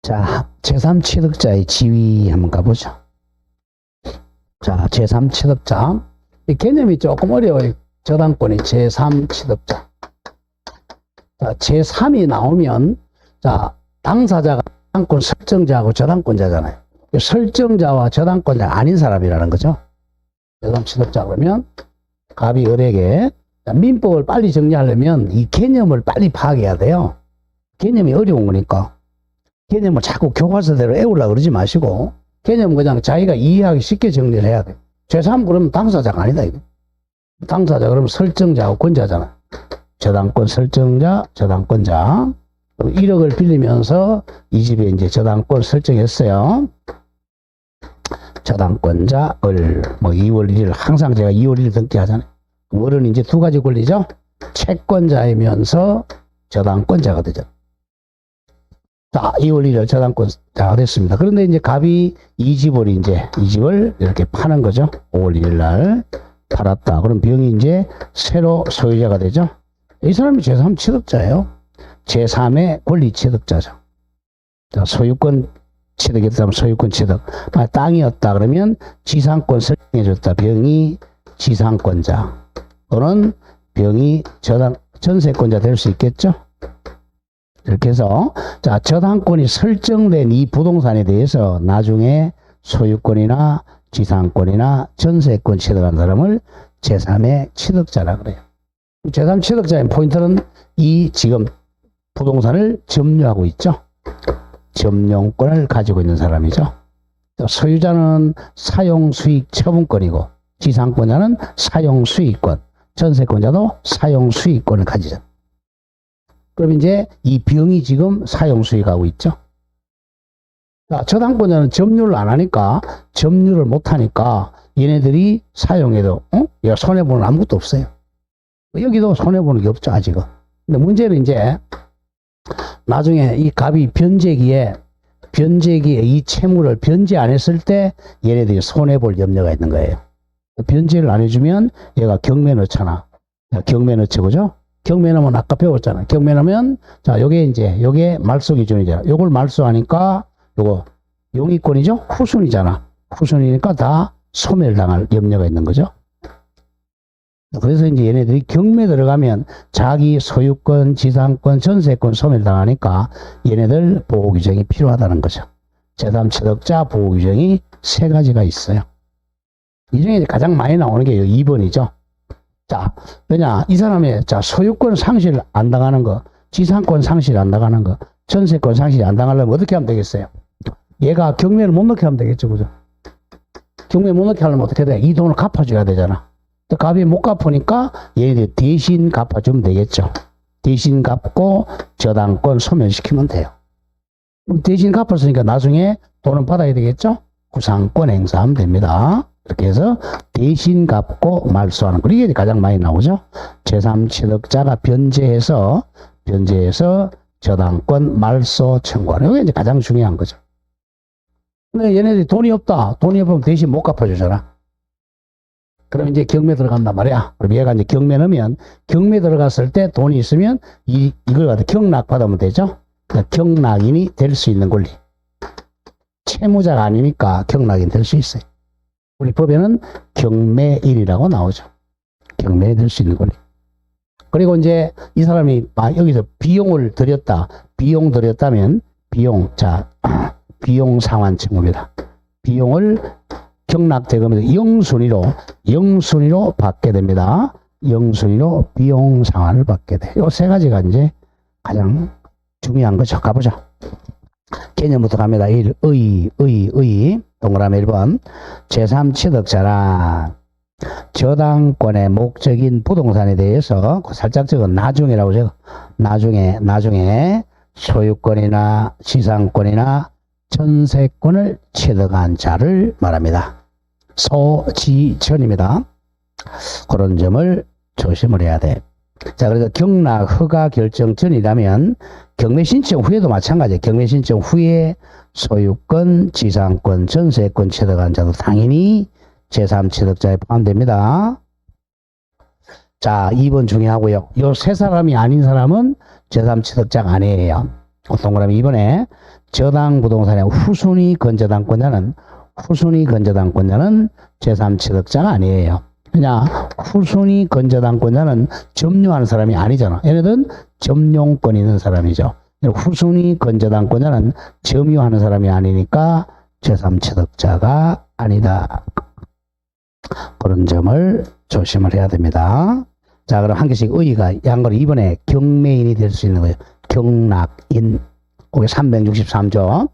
자, 제3취득자의 지위 한번 가보죠. 자, 제3취득자. 이 개념이 조금 어려워요. 저당권의 제3취득자. 자, 제3이 나오면, 자, 당사자가 저당권 설정자하고 저당권자잖아요. 설정자와 저당권자가 아닌 사람이라는 거죠. 제3취득자 그러면, 갑이 을에게, 민법을 빨리 정리하려면 이 개념을 빨리 파악해야 돼요. 개념이 어려운 거니까. 개념을 자꾸 교과서대로 외우려고 그러지 마시고, 개념은 그냥 자기가 이해하기 쉽게 정리를 해야 돼. 제3 그러면 당사자가 아니다, 이게. 당사자 그러면 설정자하고 권자잖아. 저당권 설정자, 저당권자. 1억을 빌리면서 이 집에 이제 저당권 설정했어요. 저당권자, 을, 2월 1일, 항상 제가 2월 1일 등기 하잖아요. 월은 이제 두 가지 권리죠. 채권자이면서 저당권자가 되죠. 자, 2월 1일 저당권자가 됐습니다. 그런데 이제 갑이 이 집을 이렇게 파는 거죠. 5월 1일 날 팔았다. 그럼 병이 이제 새로 소유자가 되죠. 이 사람이 제3 취득자예요. 제3의 권리 취득자죠. 자, 소유권 취득했다면 소유권 취득. 땅이었다 그러면 지상권 설정해줬다. 병이 지상권자. 또는 병이 전세권자 될 수 있겠죠. 이렇게 해서, 자, 저당권이 설정된 이 부동산에 대해서 나중에 소유권이나 지상권이나 전세권 취득한 사람을 제3의 취득자라 그래요. 제3 취득자의 포인트는 이 지금 부동산을 점유하고 있죠. 점용권을 가지고 있는 사람이죠. 소유자는 사용수익 처분권이고, 지상권자는 사용수익권, 전세권자도 사용수익권을 가지죠. 그럼 이제 이 병이 지금 사용수익하고 있죠. 자, 저당권자는 점유를 안 하니까, 점유를 못 하니까 얘네들이 사용해도 얘가 손해보는 아무것도 없어요. 여기도 손해보는 게 없죠, 아직은. 근데 문제는 이제 나중에 이 갑이 변제기에 이 채무를 변제 안 했을 때 얘네들이 손해볼 염려가 있는 거예요. 변제를 안 해주면 얘가 경매 넣잖아. 경매 넣죠, 그죠? 경매 넣으면 아까 배웠잖아. 경매 넣으면, 자, 요게 말소 기준이잖아. 요걸 말소하니까, 요거 용의권이죠? 후순이잖아. 후순이니까 다 소멸 당할 염려가 있는 거죠. 그래서 이제 얘네들이 경매 들어가면 자기 소유권, 지상권, 전세권 소멸 당하니까 얘네들 보호 규정이 필요하다는 거죠. 제3 취득자 보호 규정이 3가지가 있어요. 이 중에 가장 많이 나오는 게 2번이죠. 자, 왜냐, 이 사람의, 자, 소유권 상실 안 당하는 거, 지상권 상실 안 당하는 거, 전세권 상실 안 당하려면 어떻게 하면 되겠어요? 얘가 경매를 못 넣게 하면 되겠죠, 그죠? 경매 못 넣게 하려면 어떻게 돼? 이 돈을 갚아줘야 되잖아. 갑이 못 갚으니까 얘네들 대신 갚아주면 되겠죠. 대신 갚고 저당권 소멸시키면 돼요. 대신 갚았으니까 나중에 돈은 받아야 되겠죠? 구상권 행사하면 됩니다. 이렇게 해서 대신 갚고 말소하는 거. 이게 가장 많이 나오죠. 제3 취득자가 변제해서 저당권 말소 청구하는. 이게 이제 가장 중요한 거죠. 근데 얘네들이 돈이 없다. 돈이 없으면 대신 못 갚아주잖아. 그럼 이제 경매 들어간단 말이야. 그럼 얘가 이제 경매 넣으면, 경매 들어갔을 때 돈이 있으면 이걸 갖다 경락 받으면 되죠. 그러니까 경락인이 될 수 있는 권리. 채무자가 아니니까 경락인 될 수 있어요. 우리 법에는 경매인이라고 나오죠. 경매에 들 수 있는 권리. 그리고 이제 이 사람이 여기서 비용을 들였다. 비용 들였다면 비용 상환 청구입니다. 비용을 경락대금에서 영순위로 받게 됩니다. 영순위로 비용 상환을 받게 돼. 이 3가지가 이제 가장 중요한 거죠. 가보죠. 개념부터 갑니다. 1. 동그라미 1번. 제3 취득자란 저당권의 목적인 부동산에 대해서 살짝 적은 나중에라고 적어. 나중에 소유권이나 지상권이나 전세권을 취득한 자를 말합니다. 소지전입니다. 그런 점을 조심을 해야 돼. 자, 그래서 경락 허가 결정 전이라면 경매 신청 후에도 마찬가지예요. 경매 신청 후에 소유권, 지상권, 전세권 취득한 자도 당연히 제3 취득자에 포함됩니다. 자, 2번 중요하고요. 요 3사람이 아닌 사람은 제3 취득자가 아니에요. 동그라미 2번에 저당 부동산의 후순위 건저당권자는 제3취득자가 아니에요. 그냥 후순위 건저당권자는 점유하는 사람이 아니잖아. 얘네들은 점용권이 있는 사람이죠. 후순위 건저당권자는 점유하는 사람이 아니니까 제3취득자가 아니다. 그런 점을 조심을 해야 됩니다. 자, 그럼 한 개씩 의의가 양거로 2번에 경매인이 될 수 있는 거예요. 경락인. 그게 363조.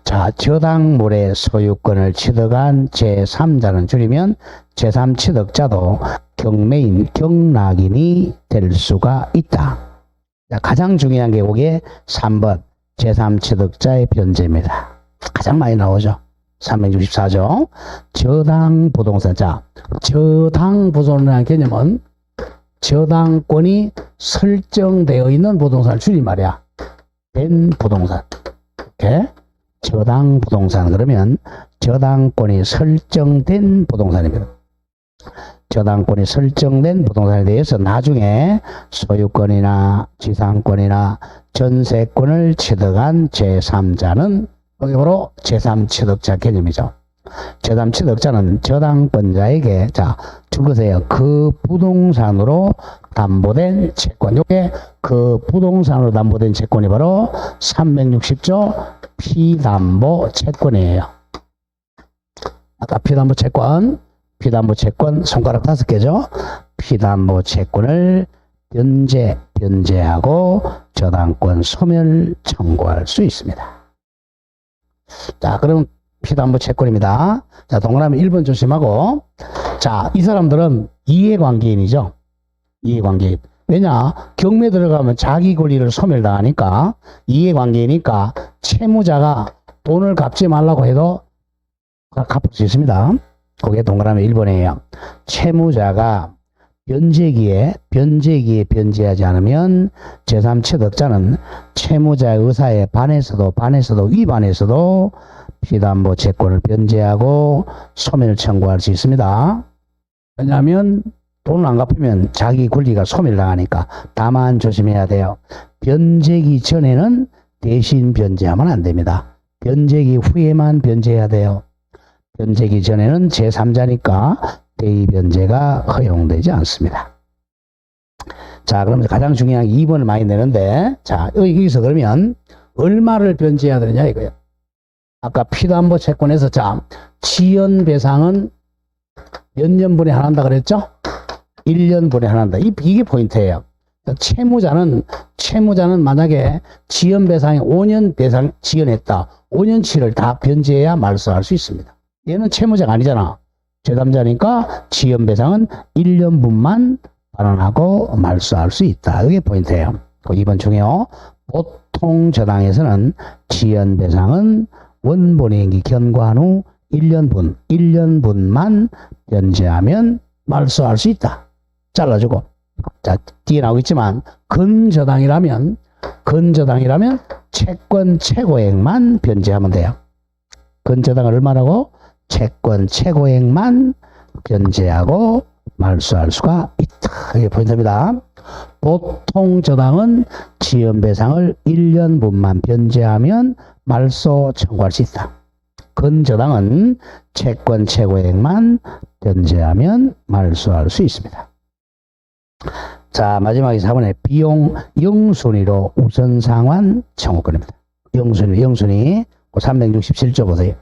자, 저당물의 소유권을 취득한 제3자는 줄이면 제3취득자도 경매인, 경락인이 될 수가 있다. 자, 가장 중요한 게 이게 3번 제3취득자의 변제입니다. 가장 많이 나오죠. 364조. 저당 부동산. 자, 저당 부동산이라는 개념은 저당권이 설정되어 있는 부동산을 줄임말이야. 된 부동산. 이렇게 저당 부동산 그러면 저당권이 설정된 부동산입니다. 저당권이 설정된 부동산에 대해서 나중에 소유권이나 지상권이나 전세권을 취득한 제3자는 여기 바로 제3취득자 개념이죠. 제3취득자는 저당권자에게 자 줄거세요. 그 부동산으로 담보된 채권. 요게 그 부동산으로 담보된 채권이 바로 360조 피담보 채권이에요. 아까 피담보 채권 손가락 5개죠. 피담보 채권을 변제하고 저당권 소멸 청구할 수 있습니다. 자, 그럼 피담보 채권입니다. 자, 동그라미 1번 조심하고. 자, 이 사람들은 이해관계인이죠. 이해관계인. 왜냐? 경매 들어가면 자기 권리를 소멸당하니까 이해관계이니까 채무자가 돈을 갚지 말라고 해도 갚을 수 있습니다. 그게 동그라미 1번이에요. 채무자가 변제기에 변제하지 않으면 제3취득자는 채무자의 의사에 반해서도 위반해서도 피담보 채권을 변제하고 소멸 청구할 수 있습니다. 왜냐하면 돈을 안 갚으면 자기 권리가 소멸당하니까. 다만 조심해야 돼요. 변제기 전에는 대신 변제하면 안 됩니다. 변제기 후에만 변제해야 돼요. 변제기 전에는 제3자니까 대의 변제가 허용되지 않습니다. 자, 그럼 가장 중요한 2번을 많이 내는데, 자, 여기서 그러면 얼마를 변제해야 되느냐 이거예요. 아까 피담보 채권에서 자, 지연배상은 몇 년분에 하나 한다 그랬죠? 1년분에 하나 한다. 이게 포인트예요. 채무자는 만약에 지연배상이 5년 배상 지연했다. 5년치를 다 변제해야 말소할 수 있습니다. 얘는 채무자가 아니잖아. 제3자니까 지연배상은 1년분만 반환하고 말소할 수 있다. 이게 포인트예요. 2번 중에요. 보통 저당에서는 지연배상은 원본행위 견과한 후 1년분만 변제하면 말소할 수 있다. 잘라주고. 자, 뒤에 나오겠지만 근저당이라면 채권 최고액만 변제하면 돼요. 근저당은 얼마라고? 채권 최고액만 변제하고 말소할 수가 있다. 이게 포인트입니다. 보통 저당은 지연배상을 1년분만 변제하면 말소 청구할 수 있다. 근저당은 채권 최고액만 변제하면 말소할 수 있습니다. 자, 마지막에 4번에 비용 영순위로 우선상환 청구권입니다. 영순위 367조 보세요.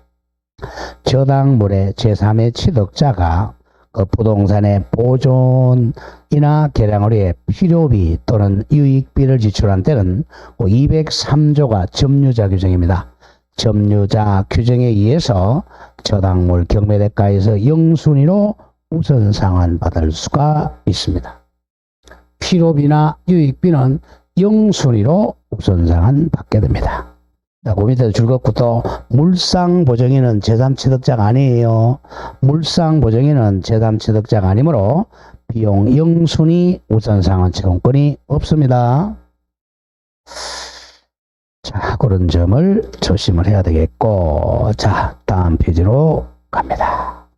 저당물의 제3의 취득자가 그 부동산의 보존이나 개량을 위해 필요비 또는 유익비를 지출한 때는 203조가 점유자 규정입니다. 점유자 규정에 의해서 저당물 경매대가에서 영순위로 우선 상환 받을 수가 있습니다. 필요비나 유익비는 영순위로 우선 상환 받게 됩니다. 자, 그 밑에 줄긋고 또 물상보정인은 제3취득자가 아니에요. 물상보정인은 제3취득자가 아니므로 비용 영순위 우선 상환 채권권이 없습니다. 자, 그런 점을 조심을 해야 되겠고, 자, 다음 페이지로 갑니다.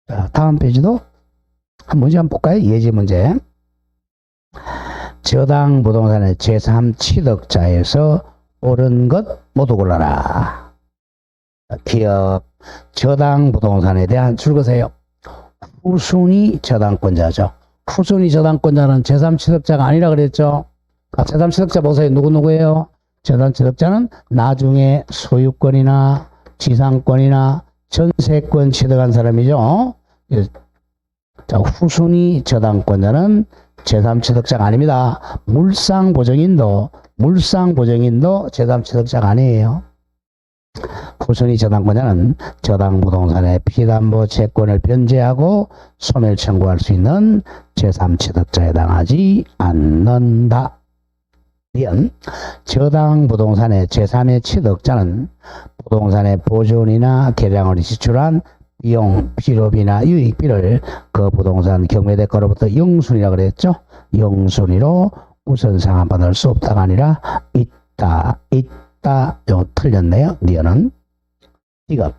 자, 다음 페이지도 한 문제 한번 볼까요? 예제 문제. 저당 부동산의 제3취득자에서 옳은 것 모두 골라라. 기업, 저당 부동산에 대한 줄거세요. 후순위 저당권자죠. 후순위 저당권자는 제3취득자가 아니라 그랬죠. 제3취득자 보세요. 누구누구예요? 제3취득자는 나중에 소유권이나 지상권이나 전세권 취득한 사람이죠. 자, 후순위 저당권자는 제3취득자가 아닙니다. 물상보증인도 제3취득자가 아니에요. 후순위 저당권자는 저당부동산의 피담보 채권을 변제하고 소멸 청구할 수 있는 제3취득자에 해당하지 않는다. 저당부동산의 제3의 취득자는 부동산의 보존이나 개량을 지출한 비용, 필요비나 유익비를 그 부동산 경매대가로부터 영순위라 그랬죠. 영순위로 우선 상환받을 수 없다가 아니라 있다. 요 틀렸네요. 니어는. 이거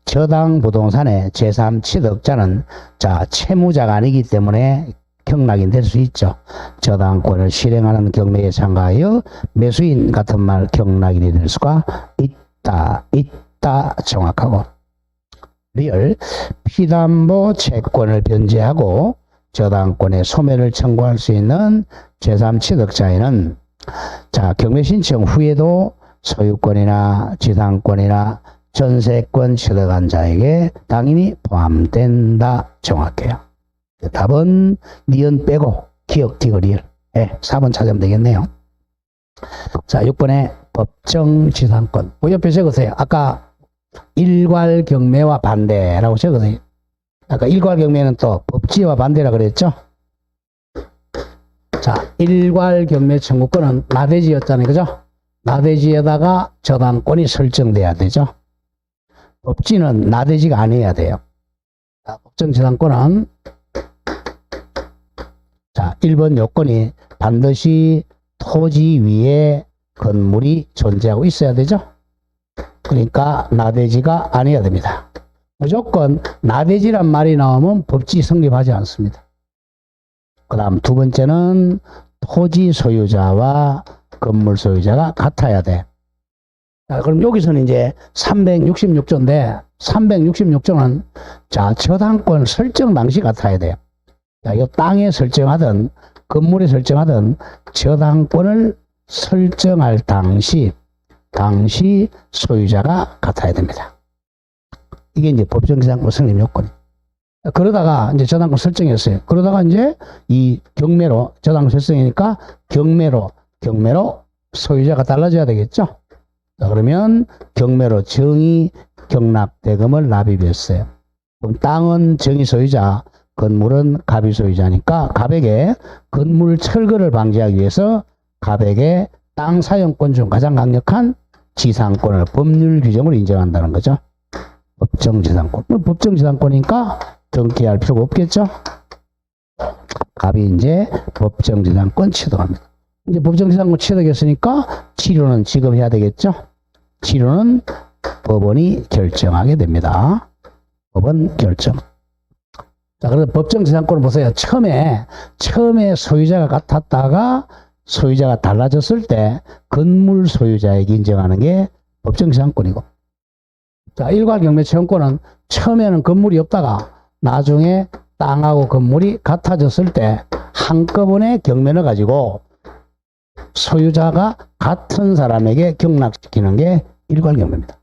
저당 부동산의 제3취득자는 자 채무자가 아니기 때문에 경락이 될 수 있죠. 저당권을 실행하는 경매에 참가하여 매수인 같은 말 경락인이 될 수가 있다 정확하고. 리얼 피담보 채권을 변제하고 저당권의 소멸을 청구할 수 있는 제3취득자에는 자 경매 신청 후에도 소유권이나 지상권이나 전세권 취득한 자에게 당연히 포함된다 정확해요. 답은 니은 빼고 기억 디귿 리얼 4번 찾으면 되겠네요. 자 6번에 법정지상권 옆에 적으세요. 아까 일괄경매와 반대라고 적으세요. 아까 일괄경매는 또 법지와 반대라 그랬죠. 자 일괄경매 청구권은 나대지였잖아요. 그죠? 나대지에다가 저당권이 설정돼야 되죠. 법지는 나대지가 아니어야 돼요. 자, 법정지상권은 자 1번 요건이 반드시 토지 위에 건물이 존재하고 있어야 되죠. 그러니까 나대지가 아니어야 됩니다. 무조건 나대지란 말이 나오면 법지 성립하지 않습니다. 그 다음 두 번째는 토지 소유자와 건물 소유자가 같아야 돼. 자, 그럼 여기서는 이제 366조인데 366조는 자 저당권 설정 방식 같아야 돼요. 자, 이 땅에 설정하든 건물에 설정하든 저당권을 설정할 당시 소유자가 같아야 됩니다. 이게 이제 법정지상권 성립 요건이. 그러다가 이제 저당권 설정했어요. 그러다가 이제 이 경매로 저당권 설정이니까 경매로 소유자가 달라져야 되겠죠. 자, 그러면 경매로 정의 경락 대금을 납입했어요. 그럼 땅은 정의 소유자, 건물은 갑이 소유자니까 갑에게 건물 철거를 방지하기 위해서 갑에게 땅 사용권 중 가장 강력한 지상권을 법률 규정으로 인정한다는 거죠. 법정지상권. 법정지상권이니까 등기할 필요가 없겠죠. 갑이 이제 법정지상권 취득합니다. 이제 법정지상권 취득했으니까 치료는 지급해야 되겠죠. 치료는 법원이 결정하게 됩니다. 법원 결정. 자, 그래서 법정지상권을 보세요. 처음에 소유자가 같았다가 소유자가 달라졌을 때 건물 소유자에게 인정하는 게 법정지상권이고. 자, 일괄경매 채용권은 처음에는 건물이 없다가 나중에 땅하고 건물이 같아졌을 때 한꺼번에 경매를 가지고 소유자가 같은 사람에게 경락시키는 게 일괄경매입니다.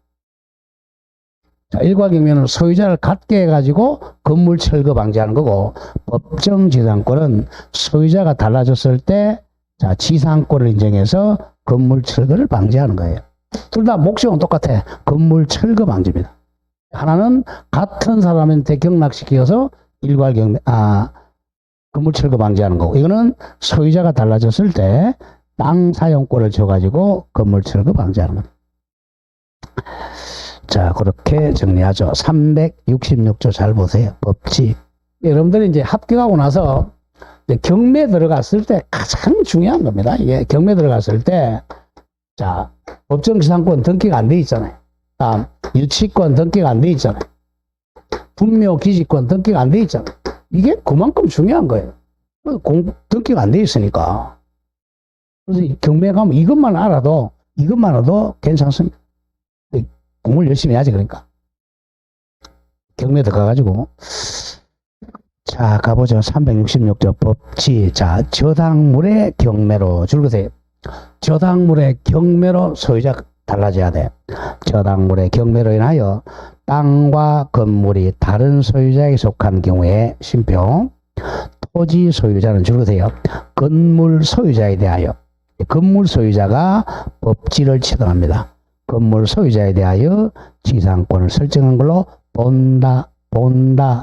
자, 일괄경매는 소유자를 같게 해가지고 건물 철거 방지하는 거고, 법정지상권은 소유자가 달라졌을 때 자, 지상권을 인정해서 건물 철거를 방지하는 거예요. 둘 다 목적은 똑같아. 건물 철거 방지입니다. 하나는 같은 사람한테 경락시켜서 건물 철거 방지하는 거고, 이거는 소유자가 달라졌을 때 땅 사용권을 줘가지고 건물 철거 방지하는 겁니다. 자, 그렇게 정리하죠. 366조 잘 보세요. 법지. 여러분들이 이제 합격하고 나서 이제 경매 들어갔을 때 가장 중요한 겁니다. 이게 경매 들어갔을 때, 자, 법정지상권 등기가 안 돼 있잖아요. 다음, 유치권 등기가 안 돼 있잖아요. 분묘기지권 등기가 안 돼 있잖아요. 이게 그만큼 중요한 거예요. 등기가 안 돼 있으니까. 그래서 경매 가면 이것만 알아도 이것만으로도 괜찮습니다. 공부를 열심히 해야지, 그러니까. 경매 들어가가지고. 자, 가보죠. 366조 법치. 자, 저당물의 경매로 줄거세요. 저당물의 경매로 소유자가 달라져야 돼. 저당물의 경매로 인하여 땅과 건물이 다른 소유자에게 속한 경우에 심표. 토지 소유자는 줄거세요. 건물 소유자에 대하여. 건물 소유자가 법지를 취득합니다. 건물 소유자에 대하여 지상권을 설정한 걸로 본다.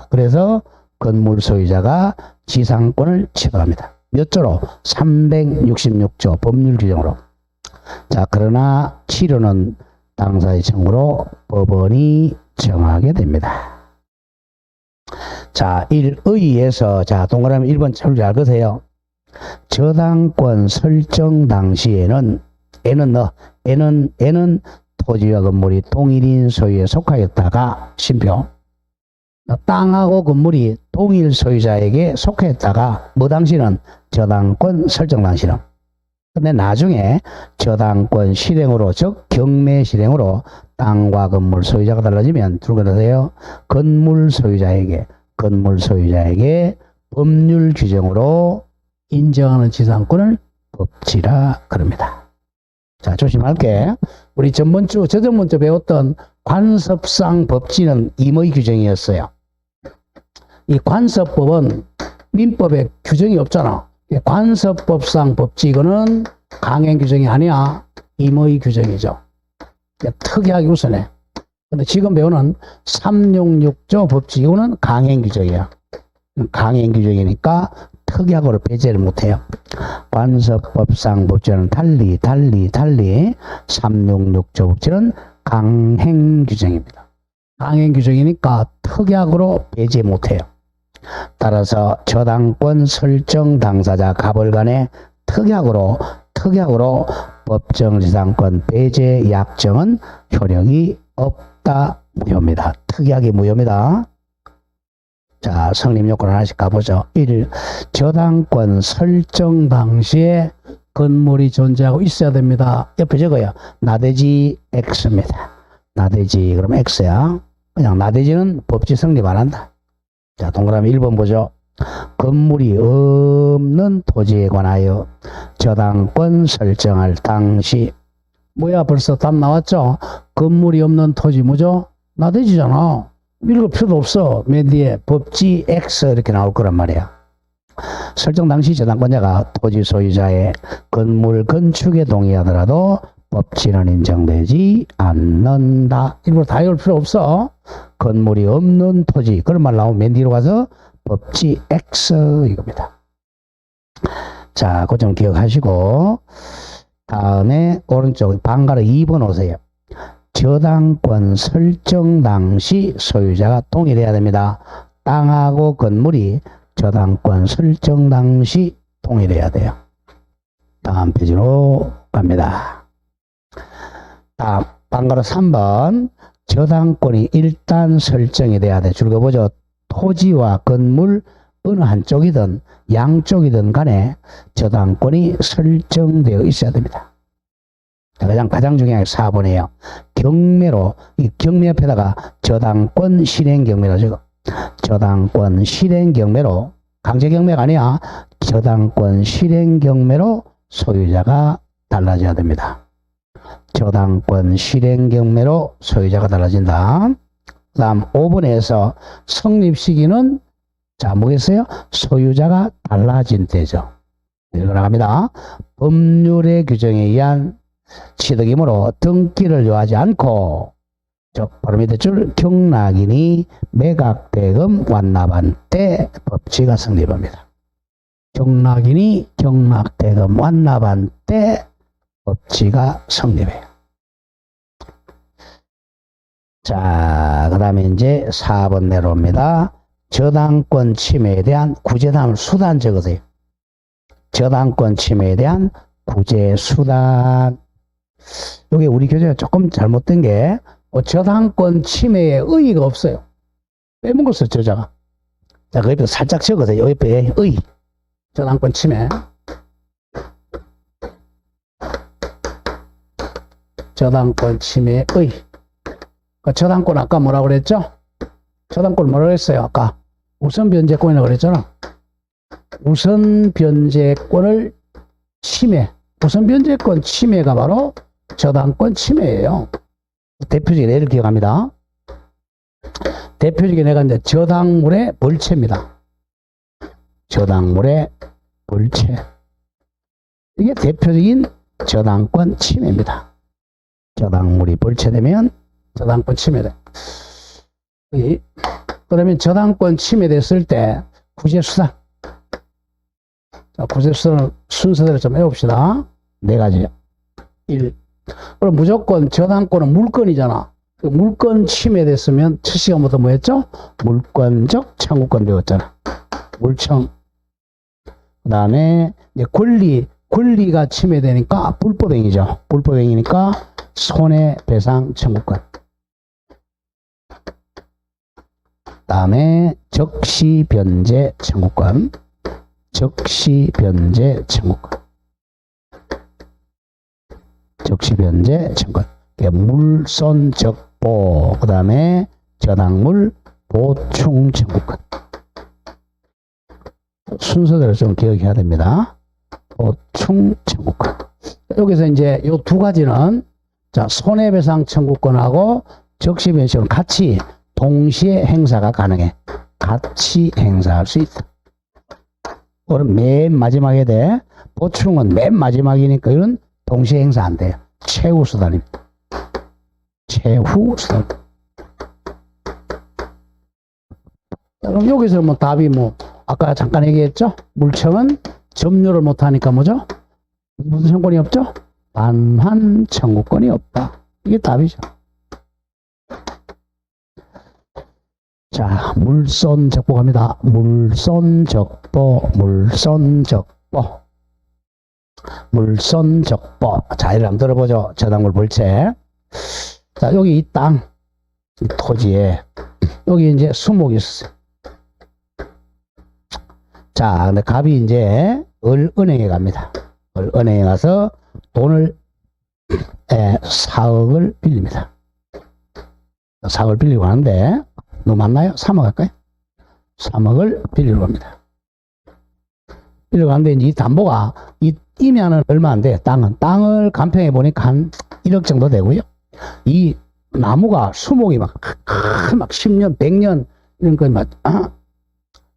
그래서 건물 소유자가 지상권을 취득합니다. 몇 조로? 366조 법률 규정으로. 자, 그러나 치료는 당사의 청구로 법원이 정하게 됩니다. 자, 1의에서, 자, 동그라미 1번 잘 거세요. 저당권 설정 당시에는, N은 토지와 건물이 동일인 소유에 속하였다가, 심표. 땅하고 건물이 동일 소유자에게 속했다가, 뭐 당시는? 저당권 설정 당시는. 근데 나중에 저당권 실행으로, 즉 경매 실행으로 땅과 건물 소유자가 달라지면 둘러세요. 건물 소유자에게 법률 규정으로 인정하는 지상권을 법지라 그럽니다. 자, 조심할게. 우리 저전번주 배웠던 관습상 법지는 임의 규정이었어요. 이 관습법은 민법에 규정이 없잖아. 관습법상 법지, 이거는 강행 규정이 아니야. 임의 규정이죠. 특이하게 우선해. 근데 지금 배우는 366조 법지, 이거는 강행 규정이야. 강행 규정이니까 특약으로 배제를 못해요. 관습법상 법지는 달리 366조 법지는 강행 규정입니다. 강행 규정이니까 특약으로 배제 못해요. 따라서 저당권 설정 당사자 갑을 간에 특약으로 법정지상권 배제 약정은 효력이 없다. 무효입니다. 특약이 무효입니다. 자, 성립 요건 하나씩 가보죠. 1. 저당권 설정 당시에 건물이 존재하고 있어야 됩니다. 옆에 적어요. 나대지 X입니다. 나대지, 그럼 X야. 그냥 나대지는 법지 성립 안 한다. 자, 동그라미 1번 보죠. 건물이 없는 토지에 관하여 저당권 설정할 당시. 뭐야, 벌써 답 나왔죠? 건물이 없는 토지 뭐죠? 나대지잖아. 읽을 필요도 없어. 맨 뒤에 법지 X 이렇게 나올 거란 말이야. 설정 당시 저당권자가 토지 소유자의 건물 건축에 동의하더라도 법치는 인정되지 않는다. 일부러 다 읽을 필요 없어. 건물이 없는 토지, 그런 말 나오면 맨 뒤로 가서 법지 X 이겁니다. 자, 그 점 기억하시고 다음에 오른쪽 방가로 2번 오세요. 저당권 설정 당시 소유자가 동일해야 됩니다. 땅하고 건물이 저당권 설정 당시 동일해야 돼요. 다음 페이지로 갑니다. 다음 방가로 3번 저당권이 일단 설정이 돼야 돼. 줄거보죠. 토지와 건물 어느 한쪽이든 양쪽이든 간에 저당권이 설정되어 있어야 됩니다. 가장 중요한 게 4번이에요. 경매로, 이 경매 옆에다가 저당권 실행 경매로 적어. 저당권 실행 경매로, 강제 경매가 아니야. 저당권 실행 경매로 소유자가 달라져야 됩니다. 저당권 실행 경매로 소유자가 달라진다. 그 다음 5번에서 성립 시기는, 자, 뭐겠어요? 소유자가 달라진 때죠. 이렇게 나갑니다. 법률의 규정에 의한 취득이므로 등기를 요하지 않고, 바로 밑에 줄 경락인이 매각대금 완납한 때 법치가 성립합니다. 경락인이 경락대금 완납한 때 법치가 성립해요. 자, 그 다음에 이제 4번 내려옵니다. 저당권 침해에 대한 구제 다음 수단 적으세요. 저당권 침해에 대한 구제 수단. 여기 우리 교재가 조금 잘못된 게 저당권 침해에 의의가 없어요. 빼먹었어요, 저자가. 자, 그 옆에 살짝 적으세요. 옆에 의. 저당권 침해. 저당권 침해의 저당권 아까 뭐라 그랬죠? 저당권 뭐라 그랬어요? 아까 우선 변제권이라고 그랬잖아. 우선 변제권을 침해. 우선 변제권 침해가 바로 저당권 침해예요. 대표적인 예를 기억합니다. 대표적인 예가 이제 저당물의 벌채입니다. 저당물의 벌채. 이게 대표적인 저당권 침해입니다. 저당물이 벌채되면 저당권 침해돼. 그러면 저당권 침해됐을 때 구제수단. 자, 구제수단을 순서대로 좀 외웁시다. 네 가지요. 1. 그럼 무조건 저당권은 물건이잖아. 그 물건 침해됐으면 첫 시간부터 뭐 했죠? 물권적 청구권 배웠잖아. 물청. 그 다음에 권리가 침해되니까 불법행위죠. 불법행위니까 손해배상 청구권. 그 다음에 적시변제 청구권. 적시변제 청구권. 적시변제 청구권. 물손적보. 그 다음에 저당물 보충 청구권. 순서대로 좀 기억해야 됩니다. 보충 청구권. 여기서 이제 요 두 가지는 자, 손해배상 청구권하고 적시변제는 같이 동시에 행사가 가능해. 같이 행사할 수 있다. 그럼 맨 마지막에 돼. 보충은 맨 마지막이니까 이건 동시에 행사 안 돼요. 최후수단입니다. 최후수단. 그럼 여기서 뭐 답이 뭐 아까 잠깐 얘기했죠? 물청은 점유를 못하니까 뭐죠? 무슨 청구권이 없죠? 반환 청구권이 없다. 이게 답이죠. 자, 물손적보 갑니다. 물손적보. 자, 이를 한번 들어보죠. 저당물 벌채. 자, 여기 이 땅, 이 토지에, 여기 이제 수목이 있었어요. 자, 근데 갑이 이제 은행에 갑니다. 은행에 가서 돈을 4억을 빌립니다. 4억을 빌리고 하는데 너무 많나요? 3억 할까요? 3억을 빌리러 갑니다. 빌리러 가는데 이제 이 담보가 이 임야는 얼마 안 돼. 땅을 간평해 보니까 한 1억 정도 되고요. 이 나무가 수목이 막 10년, 100년 이런 거 막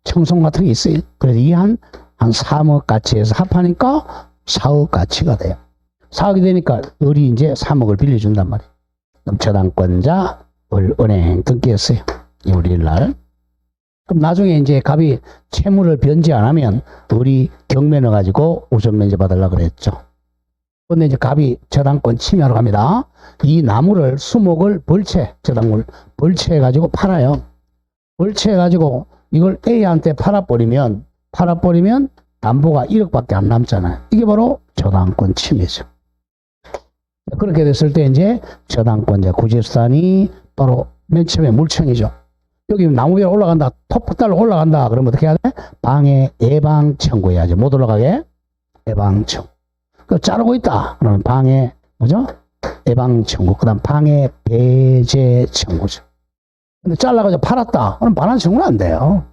청송 같은 게 있어요. 그래서 이 한 3억 가치에서 합하니까 4억 가치가 돼요. 4억이 되니까 을이 이제 3억을 빌려준단 말이에요. 그럼 저당권자 은행 끊겼어요. 요일날. 그럼 나중에 이제 갑이 채무를 변제 안 하면 을이 경매 넣어가지고 우선 면제 받으려고 그랬죠. 근데 이제 갑이 저당권 침해하러 갑니다. 이 나무를 수목을 저당물 벌채해가지고 팔아요. 벌채해가지고 이걸 A한테 팔아버리면 담보가 1억밖에 안 남잖아요. 이게 바로 저당권 침해죠. 그렇게 됐을 때 이제 저당권자 구제수단이 바로 맨 처음에 물청이죠. 여기 나무 위에 올라간다, 톱달로 올라간다. 그러면 어떻게 해야 돼? 방해 예방 청구해야죠. 못 올라가게 예방 청구. 그 자르고 있다. 그러면 방해 뭐죠? 예방 청구. 그다음 방해 배제 청구죠. 근데 잘라가지고 팔았다. 그럼 반환 청구는 안 돼요.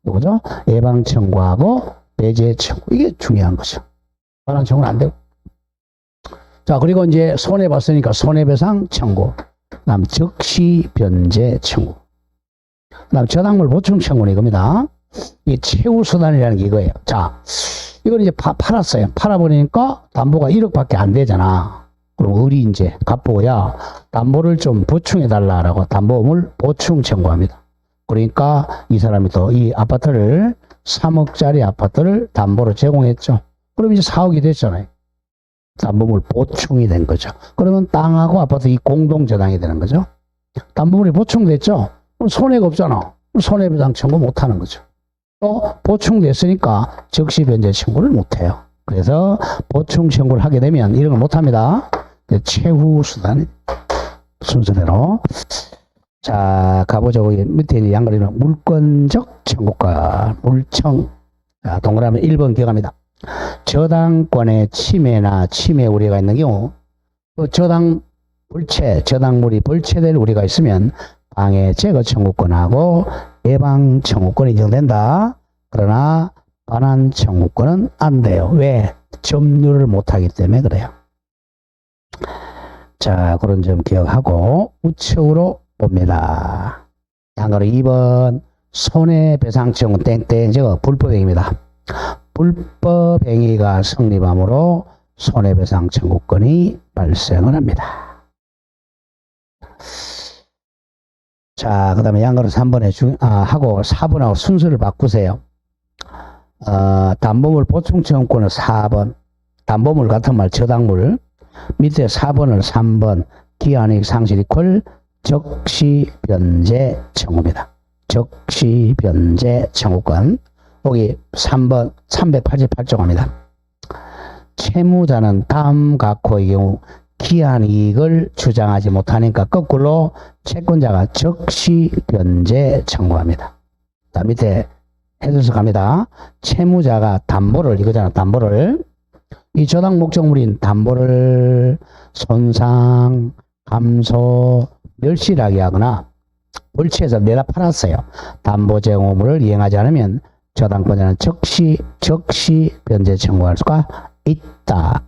뭐죠? 예방 청구하고 배제 청구. 이게 중요한 거죠. 반환 청구는 안 되고. 자, 그리고 이제 손해 봤으니까 손해배상 청구. 그다음 적시 변제 청구. 그다음 저당물 보충 청구는 이겁니다. 이 최후 수단이라는 게 이거예요. 자, 이걸 이제 팔았어요. 팔아버리니까 담보가 1억밖에 안 되잖아. 그럼 을이 이제 갑보야 담보를 좀 보충해 달라라고 담보물 보충 청구합니다. 그러니까 이 사람이 또 이 아파트를 3억짜리 아파트를 담보로 제공했죠. 그럼 이제 4억이 됐잖아요. 담보물 보충이 된 거죠. 그러면 땅하고 아파트 이 공동 저당이 되는 거죠. 담보물이 보충됐죠. 그럼 손해가 없잖아. 손해배상 청구 못 하는 거죠. 또 보충됐으니까 적시 변제 청구를 못 해요. 그래서 보충 청구를 하게 되면 이런 걸 못 합니다. 최후 수단 순서대로. 자, 가보죠. 밑에 있는 양거리는 물권적 청구권, 물청. 자, 동그라미 1번 기억합니다. 저당권의 침해 우려가 있는 경우, 또 저당물이 벌채될 우려가 있으면 방해 제거 청구권하고 예방 청구권이 인정된다. 그러나 반환 청구권은 안 돼요. 왜? 점유를 못하기 때문에 그래요. 자, 그런 점 기억하고 우측으로 봅니다. 양가로 2번 손해배상 청구 땡땡 저거 불법행위입니다. 불법행위가 성립하므로 손해배상 청구권이 발생을 합니다. 자, 그 다음에 양가로 3번에 하고 4번하고 순서를 바꾸세요. 담보물 보충 청구권을 4번, 담보물 같은 말 저당물, 밑에 4번을 3번, 기한이익 상실 이퀄 적시 변제 청구입니다. 적시 변제 청구권. 여기 3번 388조입니다. 채무자는 다음 각호의 경우 기한이익을 주장하지 못하니까 거꾸로 채권자가 적시 변제 청구합니다. 자, 밑에 해줘서 갑니다. 채무자가 담보를, 이거잖아, 담보를. 이 저당 목적물인 담보를 손상, 감소, 멸실하게 하거나 벌채에서 내다 팔았어요. 담보 제공물을 이행하지 않으면 저당권자는 적시 변제 청구할 수가 있다.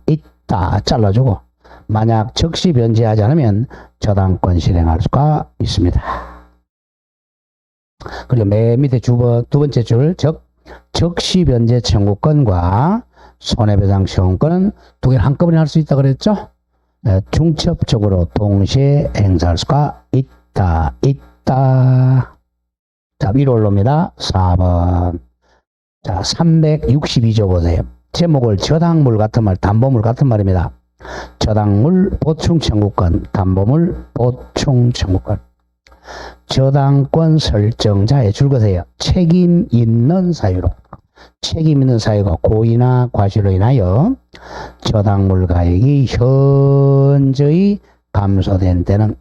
잘라주고, 만약 적시 변제하지 않으면 저당권 실행할 수가 있습니다. 그리고 맨 밑에 두 번째 줄, 적시 변제 청구권과 손해배상 청구권은 두 개를 한꺼번에 할 수 있다 그랬죠? 중첩적으로 동시에 행사할 수가 있다. 자, 위로 올라옵니다. 4번. 자, 362조 보세요. 제목을 저당물 같은 말, 담보물 같은 말입니다. 저당물 보충 청구권, 담보물 보충 청구권. 저당권 설정자의 줄거세요. 책임 있는 사유로. 책임 있는 사유가 고의나 과실로 인하여 저당물 가액이 현저히 감소된 때는,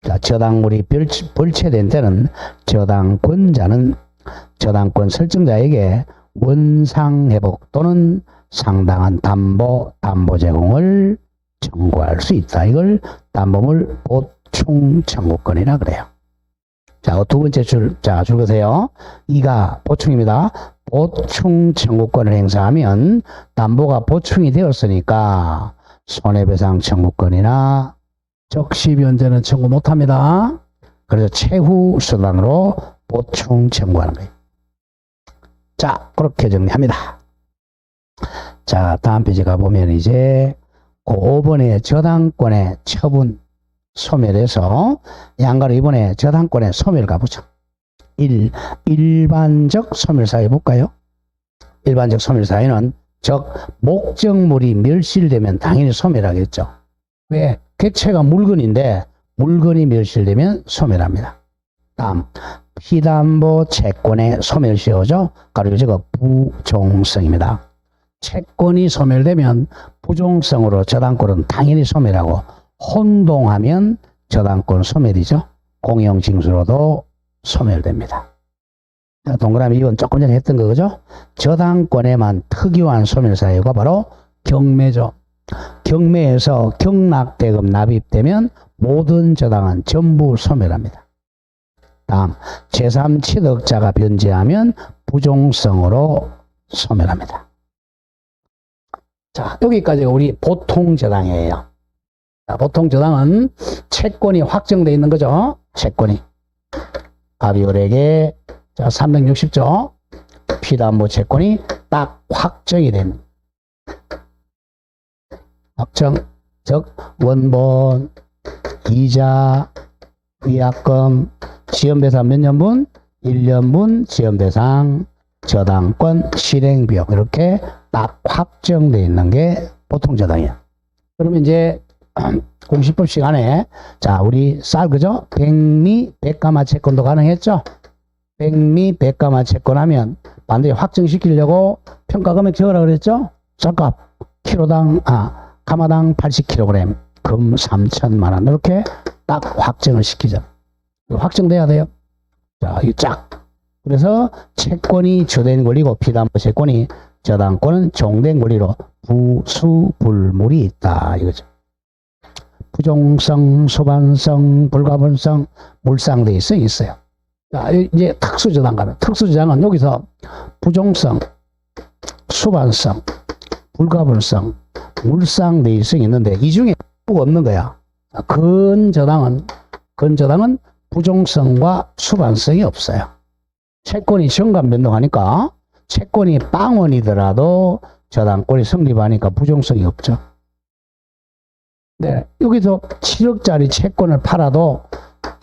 자, 저당물이 벌채된 때는 저당권자는 저당권 설정자에게 원상회복 또는 상당한 담보 제공을 청구할 수 있다. 이걸 담보물 보충 청구권이라 그래요. 자, 두 번째 줄 보세요. 이가 보충입니다. 보충 청구권을 행사하면 담보가 보충이 되었으니까 손해배상 청구권이나 적시 변제는 청구 못합니다. 그래서 최후 수단으로 보충 청구하는 거예요. 자, 그렇게 정리합니다. 자, 다음 페이지 가보면 이제 그 5번의 저당권의 처분 소멸해서 양가로 이번에 저당권의 소멸 가보죠. 일반적 소멸 사유 볼까요? 일반적 소멸 사유는 즉 목적물이 멸실되면 당연히 소멸하겠죠. 왜? 객체가 물건인데 물건이 멸실되면 소멸합니다. 다음 피담보 채권의 소멸시효죠. 가로 저거 부종성입니다. 채권이 소멸되면 부종성으로 저당권은 당연히 소멸하고, 혼동하면 저당권 소멸이죠. 공영징수로도 소멸됩니다. 동그라미 2번 조금 전에 했던 거죠. 저당권에만 특유한 소멸사유가 바로 경매죠. 경매에서 경락대금 납입되면 모든 저당은 전부 소멸합니다. 다음 제3취득자가 변제하면 부종성으로 소멸합니다. 자, 여기까지가 우리 보통 저당이에요. 자, 보통 저당은 채권이 확정되어 있는 거죠. 채권이 가비율에게 360조 피담보 채권이 딱 확정이 됩니다. 확정, 즉 원본, 이자, 위약금, 지연배상 몇 년분? 1년분 지연배상, 저당권, 실행비용 이렇게 딱 확정되어 있는 게 보통 저당이에요. 그러면 이제 공시법 시간에 자, 우리 쌀 그죠? 백미 백가마 채권도 가능했죠? 백미 백가마 채권 하면 반드시 확정시키려고 평가금액 적으라 그랬죠? 쌀값 키로당 가마당 80kg 금 3천만 원 이렇게 딱 확정을 시키죠. 확정돼야 돼요. 자, 이 쫙. 그래서 채권이 주된 권리고 피담보 채권이 저당권은 종된 권리로 부수불물이 있다 이거죠. 부종성, 소반성, 불가분성, 물상대의성이 있어요. 자, 이제 특수저당 가면 특수저당은 여기서 부종성, 수반성, 불가분성, 물상대의성이 있는데 이 중에 없는 거야. 근저당은 부종성과 수반성이 없어요. 채권이 정관 변동하니까 채권이 빵원이더라도 저당권이 성립하니까 부종성이 없죠. 네, 여기서 7억짜리 채권을 팔아도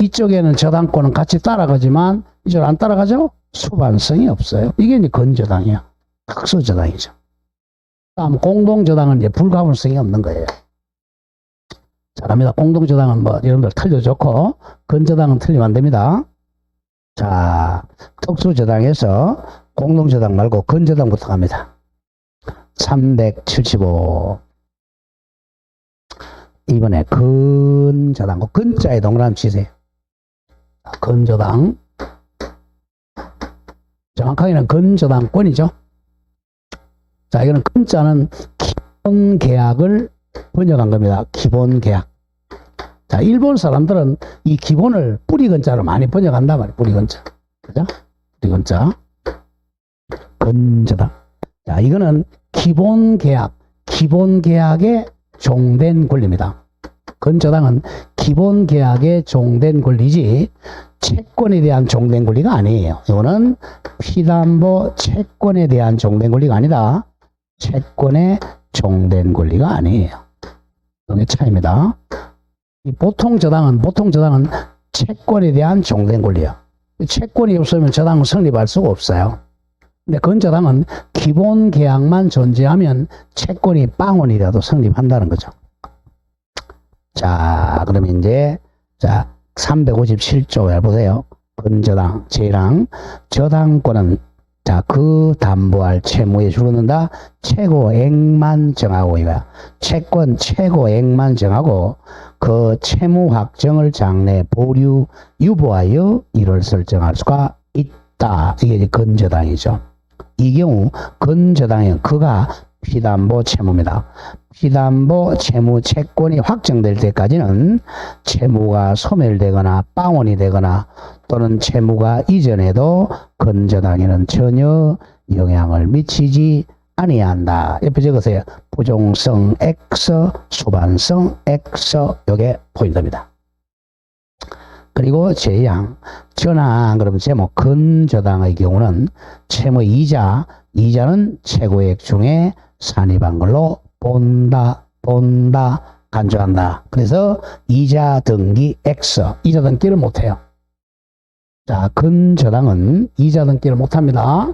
이쪽에는 저당권은 같이 따라가지만 이쪽 안 따라가죠? 수반성이 없어요. 이게 이제 근저당이야. 특수저당이죠. 다음 공동저당은 이제 불가분성이 없는 거예요. 잘합니다. 공동저당은 뭐 여러분들 틀려줬고 근저당은 틀리면 안 됩니다. 자, 특수저당에서 공동저당 말고 근저당부터 갑니다. 375 이번에 근저당, 근자에 동그라미 치세요. 근저당 정확하게는 근저당권이죠. 자, 이거는 근자는 기본 계약을 번역한 겁니다. 기본 계약. 자, 일본 사람들은 이 기본을 뿌리근자로 많이 번역한단 말이에요. 뿌리근자. 그죠? 뿌리근자. 근저당. 자, 이거는 기본 계약의 종된 권리입니다. 근저당은 기본 계약의 종된 권리지 채권에 대한 종된 권리가 아니에요. 이거는 피담보 채권에 대한 종된 권리가 아니다. 채권의 종된 권리가 아니에요. 이게 차이입니다. 보통 저당은 채권에 대한 종된 권리예요. 채권이 없으면 저당은 성립할 수가 없어요. 근데 근저당은 기본 계약만 존재하면 채권이 빵원이라도 성립한다는 거죠. 자, 그러면 이제 357조에 보세요. 근저당 제랑 저당권은 그 담보할 채무에 줄어든다. 최고액만 정하고 이거야. 채권 최고액만 정하고 그 채무 확정을 장래 보류 유보하여 이를 설정할 수가 있다. 이게 이제 근저당이죠. 이 경우 근저당은 그가 피담보 채무입니다. 피담보 채무 채권이 확정될 때까지는 채무가 소멸되거나 빵원이 되거나 또는 채무가 이전에도 근저당에는 전혀 영향을 미치지 아니한다. 옆에 적으세요. 부종성 X, 수반성 X, 요게 포인트입니다. 그리고 제양, 전환, 그러면 제목, 근저당의 경우는 채무 이자는 최고액 중에 산입한 걸로 본다, 간주한다. 그래서 이자 등기 X, 이자 등기를 못해요. 자, 근저당은 이자 등기를 못합니다.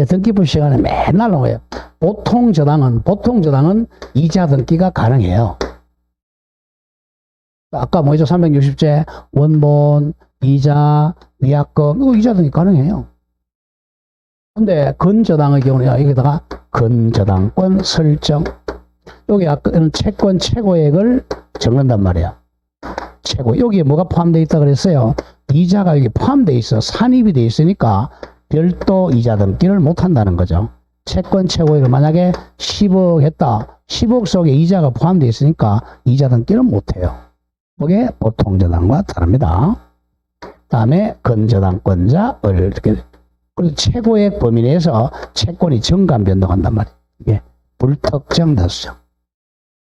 등기부 시간에 맨날 나와요. 보통 저당은 이자 등기가 가능해요. 아까 뭐죠? 360제, 원본, 이자, 위약금, 이거 이자 등기 가능해요. 근데 근저당의 경우는 여기다가 근저당권 설정, 여기 아까는 채권 최고액을 적는단 말이야. 여기에 뭐가 포함되어 있다 그랬어요? 이자가 여기 포함되어 있어. 산입이 되어 있으니까 별도 이자 등기를 못 한다는 거죠. 채권 최고액을 만약에 10억 했다. 10억 속에 이자가 포함되어 있으니까 이자 등기를 못 해요. 그게 보통 저당과 다릅니다. 다음에 근저당권자을 이렇게, 그리고 최고액 범위 내에서 채권이 정관 변동한단 말이에요. 이게 불특정 다수죠.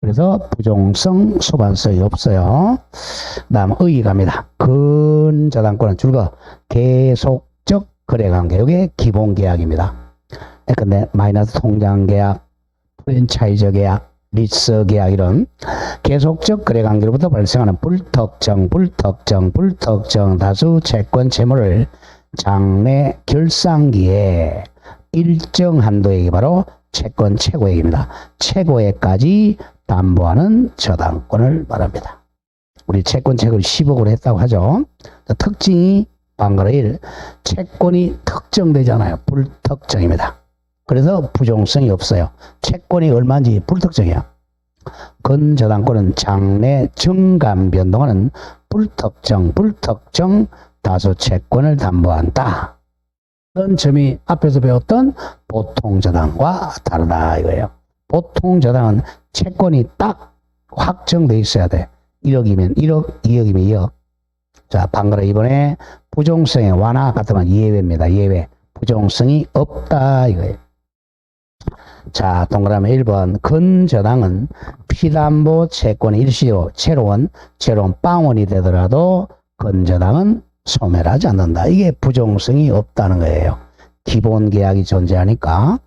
그래서 부종성, 소반성이 없어요. 다음 의의 갑니다. 근저당권은 줄거 계속적 거래관계, 이게 기본계약입니다. 근데 마이너스 통장계약, 프랜차이즈 계약, 리스 계약 이런 계속적 거래관계로부터 발생하는 불특정 다수 채권 채무를 장래 결산기에 일정 한도액이 바로 채권 최고액입니다. 최고액까지 담보하는 저당권을 말합니다. 우리 채권 최고를 10억으로 했다고 하죠. 특징이 방금 1, 채권이 특정되잖아요. 불특정입니다. 그래서 부종성이 없어요. 채권이 얼마인지 불특정이야. 근저당권은 장래 정관 변동하는 불특정 다수 채권을 담보한다. 점이 앞에서 배웠던 보통저당과 다르다 이거예요. 보통저당은 채권이 딱 확정돼 있어야 돼. 1억이면 1억, 2억이면 2억. 자, 방금 이번에 부종성의 완화 같으면 예외입니다. 예외. 부종성이 없다 이거예요. 자, 동그라미 1번. 근저당은 피담보 채권의 일시로 채로운 빵원이 되더라도 근저당은 소멸하지 않는다. 이게 부종성이 없다는 거예요. 기본 계약이 존재하니까.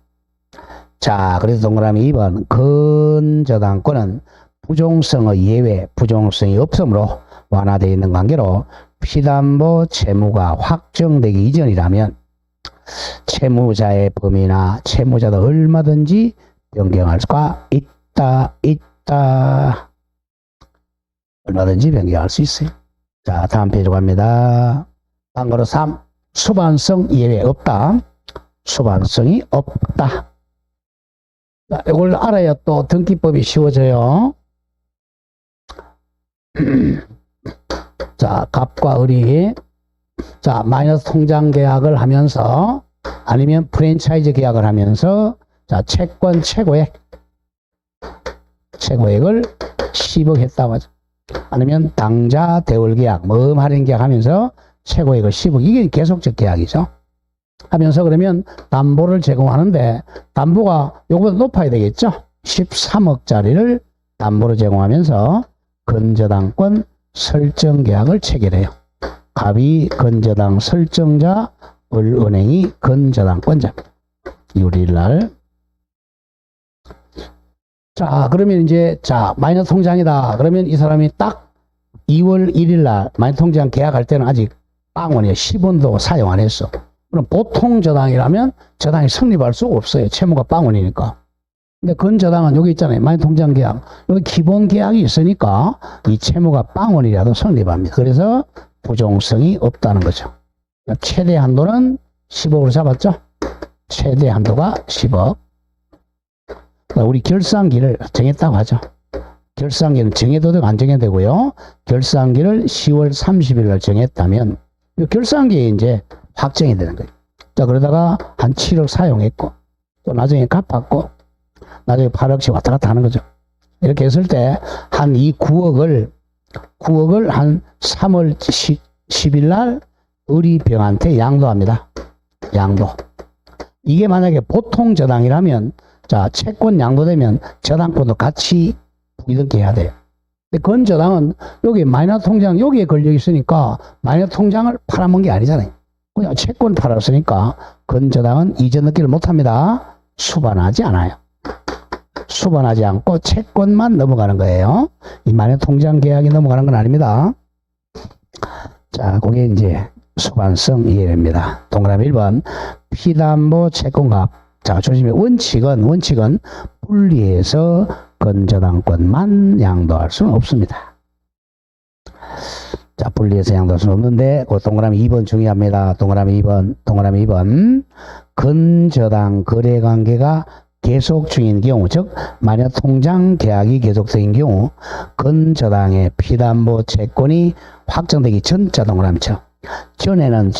자, 그래서 동그라미 2번. 근저당권은 부종성의 예외, 부종성이 없으므로 완화되어 있는 관계로 피담보 채무가 확정되기 이전이라면 채무자의 범위나 채무자도 얼마든지 변경할 수가 있다. 얼마든지 변경할 수 있어요. 자, 다음 페이지로 갑니다. 방거로 3. 수반성 예외 없다. 수반성이 없다. 자, 이걸 알아야 또 등기법이 쉬워져요. 자, 갑과 을이 자, 마이너스 통장 계약을 하면서 아니면 프랜차이즈 계약을 하면서 자, 채권 최고액을 10억 했다고 하죠. 아니면 당좌 대월 계약, 모험 할인 계약 하면서 최고액을 10억. 이게 계속적 계약이죠. 하면서 그러면 담보를 제공하는데 담보가 요거보다 높아야 되겠죠. 13억짜리를 담보로 제공하면서 근저당권 설정 계약을 체결해요. 갑이 근저당 설정자, 을은행이 근저당권자. 6월 1일 날. 자, 그러면 이제, 자, 마이너스 통장이다. 그러면 이 사람이 딱 2월 1일 날 마이너스 통장 계약할 때는 아직 빵원이에요. 10원도 사용 안 했어. 그럼 보통 저당이라면 저당이 성립할 수가 없어요. 채무가 빵원이니까. 근데 근저당은 여기 있잖아요. 마이너스 통장 계약. 여기 기본 계약이 있으니까 이 채무가 빵원이라도 성립합니다. 그래서 부종성이 없다는 거죠. 최대 한도는 10억으로 잡았죠. 최대 한도가 10억. 우리 결산기를 정했다고 하죠. 결산기는 정해도 되고 안 정해도 되고요. 결산기를 10월 30일 날 정했다면 이 결산기에 이제 확정이 되는 거예요. 자, 그러다가 한 7억 사용했고 또 나중에 갚았고 나중에 8억씩 왔다 갔다 하는 거죠. 이렇게 했을 때 한 이 9억을 한 3월 10일 날 을이병한테 양도합니다. 양도. 이게 만약에 보통 저당이라면 자, 채권 양도되면 저당권도 같이 부기등기 해야 돼요. 근데 근저당은 여기 마이너스 통장 여기에 걸려 있으니까 마이너스 통장을 팔아먹은 게 아니잖아요. 그냥 채권 팔았으니까 근저당은 이전 등기를 못합니다. 수반하지 않아요. 수반하지 않고 채권만 넘어가는 거예요. 이 마이너스 통장 계약이 넘어가는 건 아닙니다. 자, 그게 이제 수반성 이해입니다. 동그라미 1번. 피담보 채권값. 자, 조심히 원칙은 분리해서 근저당권만 양도할 수는 없습니다. 자, 분리해서 양도할 수는 없는데, 그 동그라미 2번 중요합니다. 동그라미 2번. 근저당 거래관계가 계속 중인 경우, 즉, 만약 통장 계약이 계속적인 경우, 근저당의 피담보 채권이 확정되기 전, 자, 동그라미죠. 전에는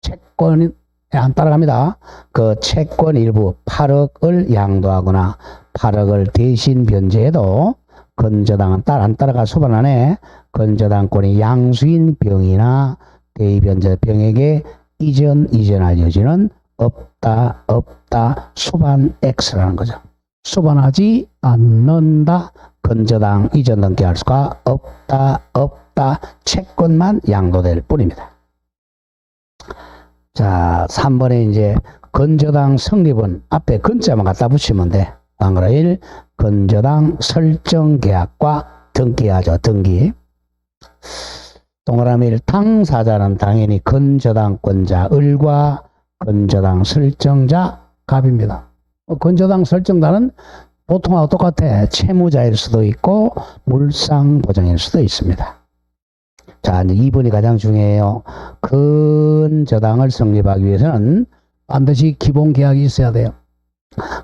채권이 안 따라갑니다. 그 채권 일부 8억을 양도하거나 8억을 대신 변제해도 근저당은 안 따라가 수반 안에 근저당권이 양수인 병이나 대의변제 병에게 이전할 여지는 없다. 수반 X라는 거죠. 수반하지 않는다. 근저당 이전 등기할 수가 없다. 채권만 양도될 뿐입니다. 자, 3번에 이제 근저당 성립은 앞에 근자만 갖다 붙이면 돼. 방그라 1. 근저당 설정 계약과 등기하죠. 등기. 동그라미 1. 당사자는 당연히 근저당권자 을과 근저당 설정자 갑입니다. 근저당 설정자는 보통하고 똑같아. 채무자일 수도 있고 물상보장일 수도 있습니다. 자, 이제 2번이 가장 중요해요. 근저당을 성립하기 위해서는 반드시 기본 계약이 있어야 돼요.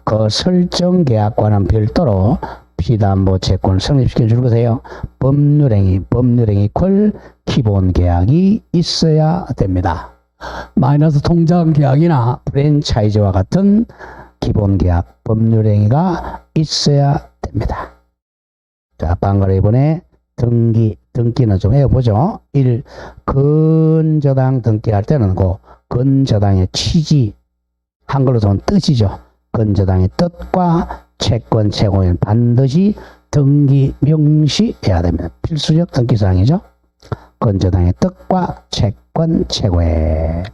그 설정 계약과는 별도로 피담보 채권을 성립시켜 줄 것이에요. 법률행위 콜 기본 계약이 있어야 됩니다. 마이너스 통장 계약이나 프랜차이즈와 같은 기본 계약 법률 행위가 있어야 됩니다. 자, 방금 이번에 등기는 좀 해보죠. 1. 근저당 등기할 때는 근저당의 취지, 한글로 좀 뜻이죠. 근저당의 뜻과 채권 채권은 반드시 등기 명시해야 됩니다. 필수적 등기사항이죠. 근저당의 뜻과 채권 채권액.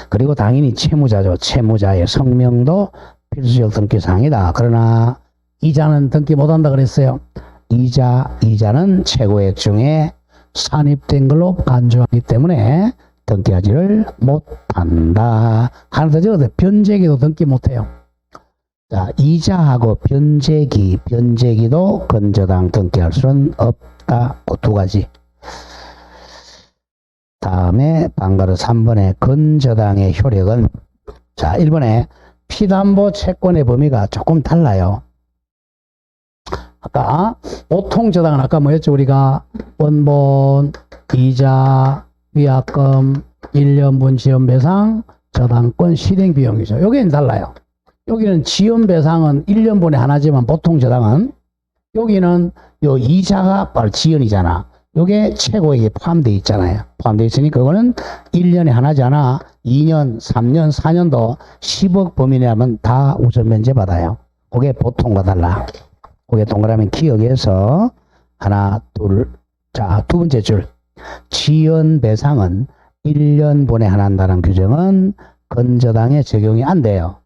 그리고 당연히 채무자죠. 채무자의 성명도 필수적 등기사항이다. 그러나 이자는 등기 못한다 그랬어요. 이자는 최고액 중에 산입된 걸로 간주하기 때문에 등기하지를 못한다. 하나 더 적어도 변제기도 등기 못해요. 자, 이자하고 변제기도 근저당 등기할 수는 없다. 두 가지. 다음에 방가루 3번의 근저당의 효력은, 자, 1번에 피담보 채권의 범위가 조금 달라요. 아까 보통 저당은 아까 뭐였죠? 우리가 원본, 이자, 위약금, 1년분 지연배상, 저당권 실행비용이죠. 여기는 달라요. 여기는 지연배상은 1년분에 하나지만 보통 저당은, 여기는 요 이자가 바로 지연이잖아. 요게 최고액이 포함되어 있잖아요. 포함되어 있으니 그거는 1년에 하나잖아. 2년, 3년, 4년도 10억 범위라면 다 우선 면제 받아요. 그게 보통과 달라. 그게 동그라미 기억해서 하나, 둘. 자, 두 번째 줄. 지연 배상은 1년분에 하나 한다는 규정은 근저당에 적용이 안 돼요.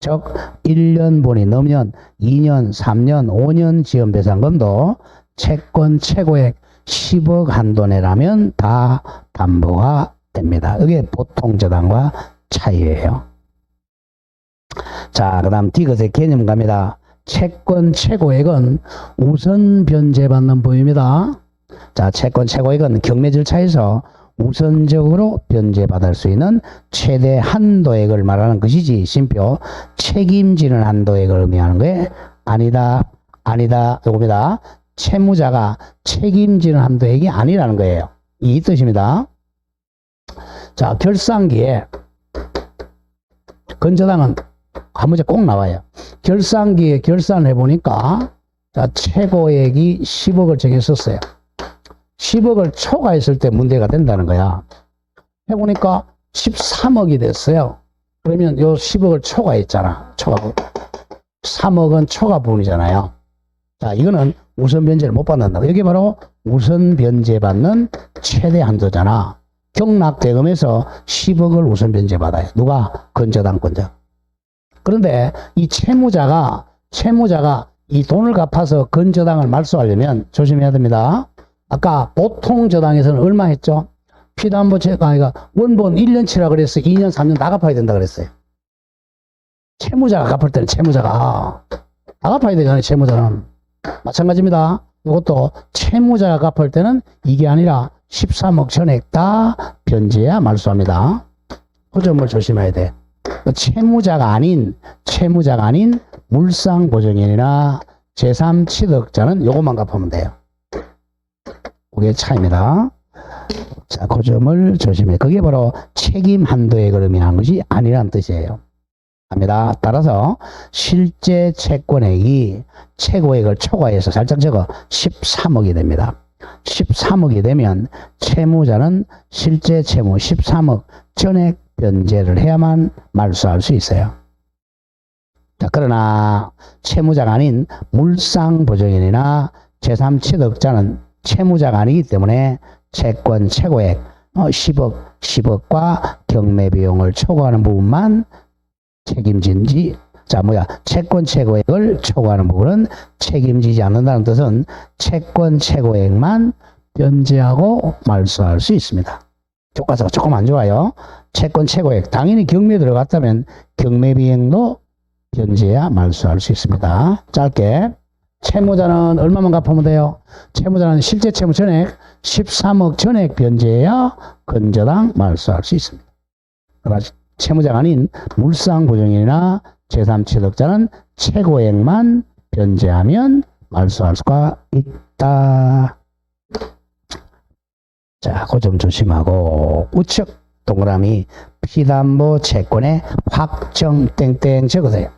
즉 1년분이 넘으면 2년, 3년, 5년 지연 배상금도 채권 최고액 10억 한도 내라면 다 담보가 됩니다. 이게 보통 저당과 차이예요. 자, 그 다음 D것의 개념 갑니다. 채권 최고액은 우선 변제받는 범위입니다. 자, 채권 최고액은 경매 절차에서 우선적으로 변제받을 수 있는 최대 한도액을 말하는 것이지, 심표 책임지는 한도액을 의미하는 거에 아니다, 이겁니다. 채무자가 책임지는 한도액이 아니라는 거예요. 이 뜻입니다. 자, 결산기에 근저당은 한 문제 꼭 나와요. 결산기에 결산해 보니까 자, 최고액이 10억을 정했었어요. 10억을 초과했을 때 문제가 된다는 거야. 해보니까 13억이 됐어요. 그러면 요 10억을 초과했잖아. 3억은 초과 부분이잖아요. 자, 이거는 우선 변제를 못 받는다. 이게 바로 우선 변제 받는 최대 한도잖아. 경락대금에서 10억을 우선 변제 받아요. 누가? 근저당권자. 그런데 이 채무자가 이 돈을 갚아서 근저당을 말소하려면 조심해야 됩니다. 아까 보통 저당에서는 얼마 했죠? 피담보 채권이가 원본 1년치라 그랬어요. 2년, 3년 다 갚아야 된다 그랬어요. 채무자가 갚을 때는 채무자가 다 갚아야 되잖아요. 채무자는. 마찬가지입니다. 이것도 채무자가 갚을 때는 이게 아니라 13억 전액 다 변제해야 말소합니다. 그 점을 조심해야 돼. 채무자가 아닌 물상보증인이나 제3취득자는 요것만 갚으면 돼요. 그게 차이입니다. 자, 그 점을 조심해. 그게 바로 책임 한도액을 의미하는 것이 아니라는 뜻이에요. 합니다. 따라서 실제 채권액이 최고액을 초과해서 살짝 적어 13억이 됩니다. 13억이 되면 채무자는 실제 채무 13억 전액 변제를 해야만 말소할 수 있어요. 자, 그러나 채무자가 아닌 물상보증인이나 제3취득자는 채무자가 아니기 때문에 채권 최고액 10억과 경매비용을 초과하는 부분만 책임진지, 채권 최고액을 초과하는 부분은 책임지지 않는다는 뜻은 채권 최고액만 변제하고 말소할 수 있습니다. 교과서가 조금 안 좋아요. 채권 최고액, 당연히 경매에 들어갔다면 경매비용도 변제해야 말소할 수 있습니다. 짧게, 채무자는 얼마만 갚으면 돼요? 채무자는 실제 채무 전액 13억 전액 변제해야 근저당 말소할 수 있습니다. 그러나 채무자가 아닌 물상보증인이나 제3취득자는 최고액만 변제하면 말소할 수가 있다. 자, 그 점 조심하고 우측 동그라미 피담보 채권의 확정 땡땡 적으세요.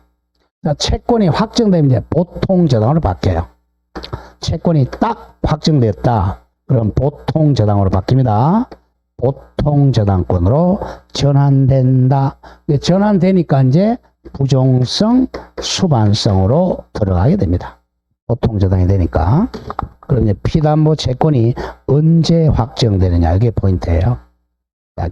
자, 채권이 확정되면 이제 보통 저당으로 바뀌어요. 채권이 딱 확정됐다. 그럼 보통 저당으로 바뀝니다. 보통 저당권으로 전환된다. 전환되니까 이제 부종성, 수반성으로 들어가게 됩니다. 보통 저당이 되니까. 그럼 이제 피담보 채권이 언제 확정되느냐, 이게 포인트예요. 자,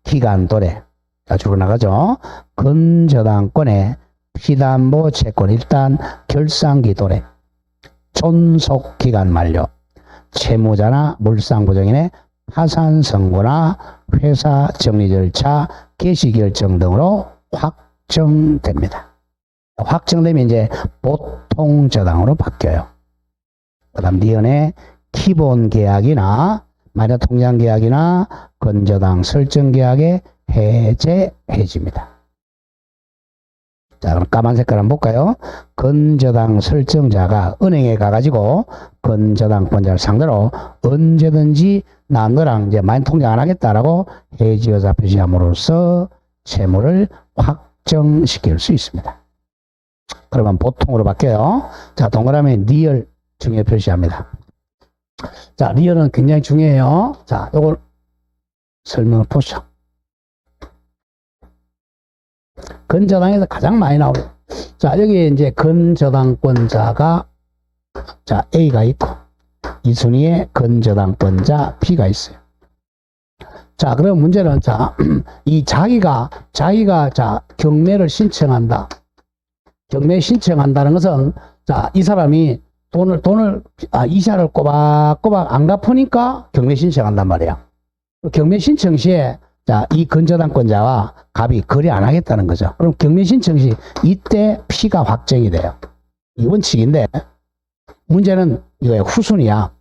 기간 도래. 자, 줄어 나가죠. 근저당권의 피담보 채권, 일단 결산기 도래, 존속 기간 만료, 채무자나 물상부정인의 파산 선고나 회사 정리 절차, 개시 결정 등으로 확정됩니다. 확정되면 이제 보통 저당으로 바뀌어요. 그 다음 니은의 기본 계약이나 마련 통장 계약이나 근저당 설정 계약의 해제해집니다. 자, 그럼 까만 색깔 한번 볼까요? 근저당 설정자가 은행에 가가지고 근저당권자를 상대로 언제든지 나 너랑 이제 마련 통장 안 하겠다라고 해지 의사 표시함으로써 채무를 확정시킬 수 있습니다. 그러면 보통으로 바뀌어요. 자, 동그라미 리얼 중요 표시합니다. 자, 리얼은 굉장히 중요해요. 자, 요걸 설명을 보시죠. 근저당에서 가장 많이 나오죠. 자, 여기 이제 근저당권자가 자, A가 있고 이 순위에 근저당권자 B가 있어요. 자, 그럼 문제는 자, 이 자기가 자, 경매를 신청한다. 경매 신청한다는 것은 자, 이 사람이 이자를 꼬박꼬박 안 갚으니까 경매 신청한단 말이야. 경매 신청 시에 자, 이 근저당권자와 갑이 거래 안 하겠다는 거죠. 그럼 경매 신청 시 이때 P가 확정이 돼요. 이 원칙인데 문제는 이거예요. 후순위야.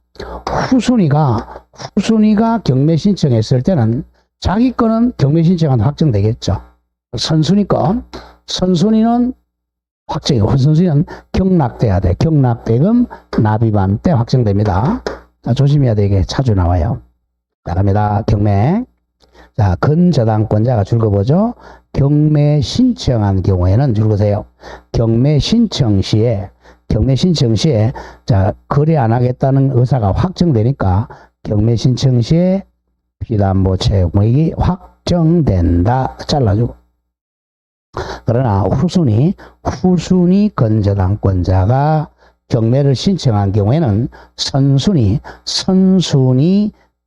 후순위가 경매 신청했을 때는 자기 거는 경매 신청한 확정되겠죠. 선순위 선순위는 확정이고 선순위는 경락돼야 돼. 경락대금 납입한 때 확정됩니다. 자, 조심해야 돼. 이게 자주 나와요. 나갑니다. 경매. 자, 근저당권자가 줄거보죠. 경매 신청한 경우에는 줄거세요. 경매 신청 시에 자, 거래 안 하겠다는 의사가 확정되니까 경매 신청 시에 피담보 채무액이 확정된다. 잘라주고. 그러나 후순위 근저당권자가 경매를 신청한 경우에는 선순위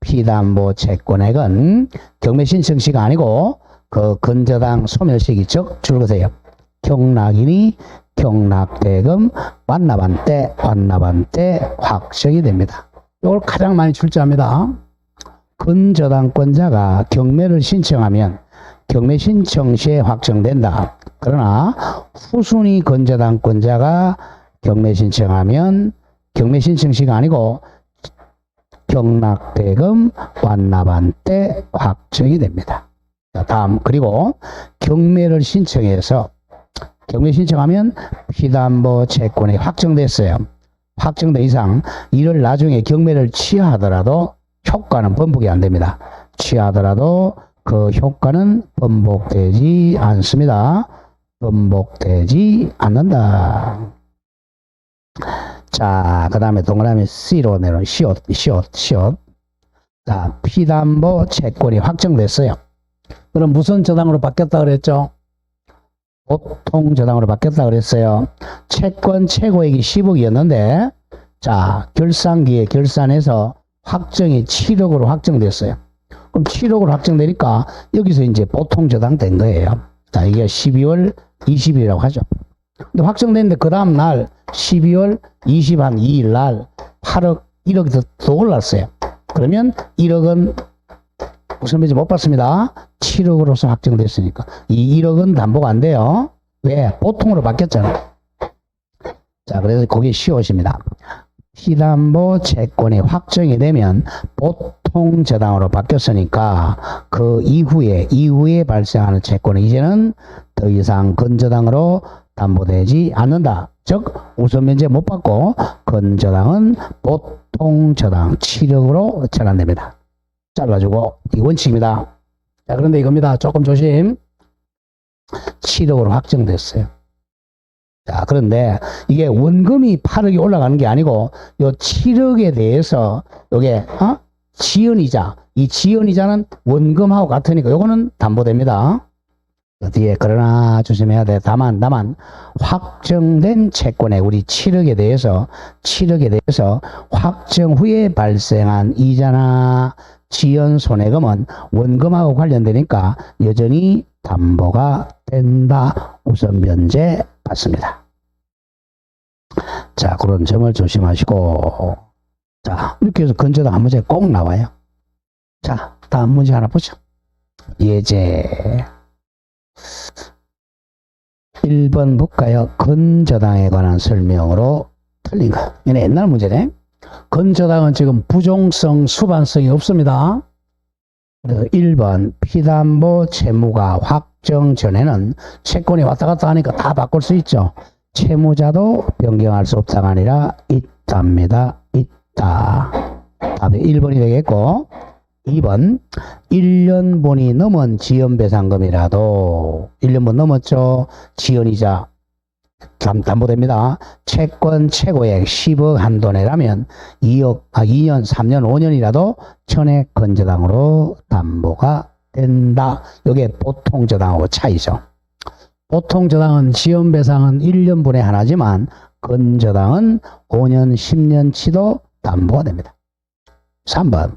피담보 채권액은 경매 신청 시가 아니고 그 근저당 소멸시기 즉 줄거세요. 경락이니 경락대금 완납한 때 확정이 됩니다. 이걸 가장 많이 출제합니다. 근저당권자가 경매를 신청하면 경매 신청 시에 확정된다. 그러나 후순위 근저당권자가 경매 신청하면 경매 신청 시가 아니고 경락대금 완납한 때 확정이 됩니다. 자, 다음 그리고 경매 신청하면 피담보 채권이 확정됐어요. 확정된 이상 이를 나중에 경매를 취하하더라도 효과는 번복이 안 됩니다. 취하더라도 그 효과는 번복되지 않습니다. 번복되지 않는다. 자, 그 다음에 동그라미 C로 내놓은 시옷. 자, 피담보 채권이 확정됐어요. 그럼 무슨 저당으로 바뀌었다 그랬죠? 보통 저당으로 바뀌었다 그랬어요. 채권 최고액이 10억이었는데 자, 결산기에 결산해서 확정이 7억으로 확정됐어요. 그럼 7억으로 확정되니까 여기서 이제 보통 저당 된 거예요. 자, 이게 12월 20일이라고 하죠. 근데 확정됐는데 그 다음 날 12월 22일 날 1억이 더 올랐어요. 그러면 1억은 우선 못 받습니다. 7억으로서 확정됐으니까 이 1억은 담보가 안 돼요. 왜? 보통으로 바뀌었잖아. 자, 그래서 그게 시옷입니다. 피담보 채권이 확정이 되면 보통 저당으로 바뀌었으니까 그 이후에 발생하는 채권은 이제는 더 이상 근저당으로 담보되지 않는다. 즉 우선 면제 못 받고 근저당은 보통 저당 7억으로 전환됩니다. 잘라주고 이 원칙입니다. 자, 그런데 이겁니다. 조금 조심. 7억으로 확정됐어요. 자, 그런데 이게 원금이 8억이 올라가는 게 아니고 요 7억에 대해서 요게 지연이자, 이 지연이자는 원금하고 같으니까 요거는 담보됩니다. 뒤에 그러나 조심해야 돼. 다만 확정된 채권에 우리 7억에 대해서 확정 후에 발생한 이자나 지연 손해금은 원금하고 관련되니까 여전히 담보가 된다. 우선 면제 받습니다. 자, 그런 점을 조심하시고, 자, 이렇게 해서 건조당 한 문제 꼭 나와요. 자, 다음 문제 하나 보죠. 예제 1번 볼까요? 건저당에 관한 설명으로 틀린 거. 얘네 옛날 문제네. 건저당은 지금 부종성, 수반성이 없습니다. 그래서 1번 피담보 채무가 확정 전에는 채권이 왔다 갔다 하니까 다 바꿀 수 있죠. 채무자도 변경할 수 없다가 아니라 있답니다. 있다. 답이 1번이 되겠고, 2번 1년분이 넘은 지연배상금이라도 1년분 넘었죠. 지연이자 담보됩니다. 채권 최고액 10억 한도 내라면 2년, 3년, 5년이라도 전액 건저당으로 담보가 된다. 이게 보통 저당하고 차이죠. 보통 저당은 지연배상은 1년분에 하나지만 건저당은 5년, 10년치도 담보가 됩니다. 3번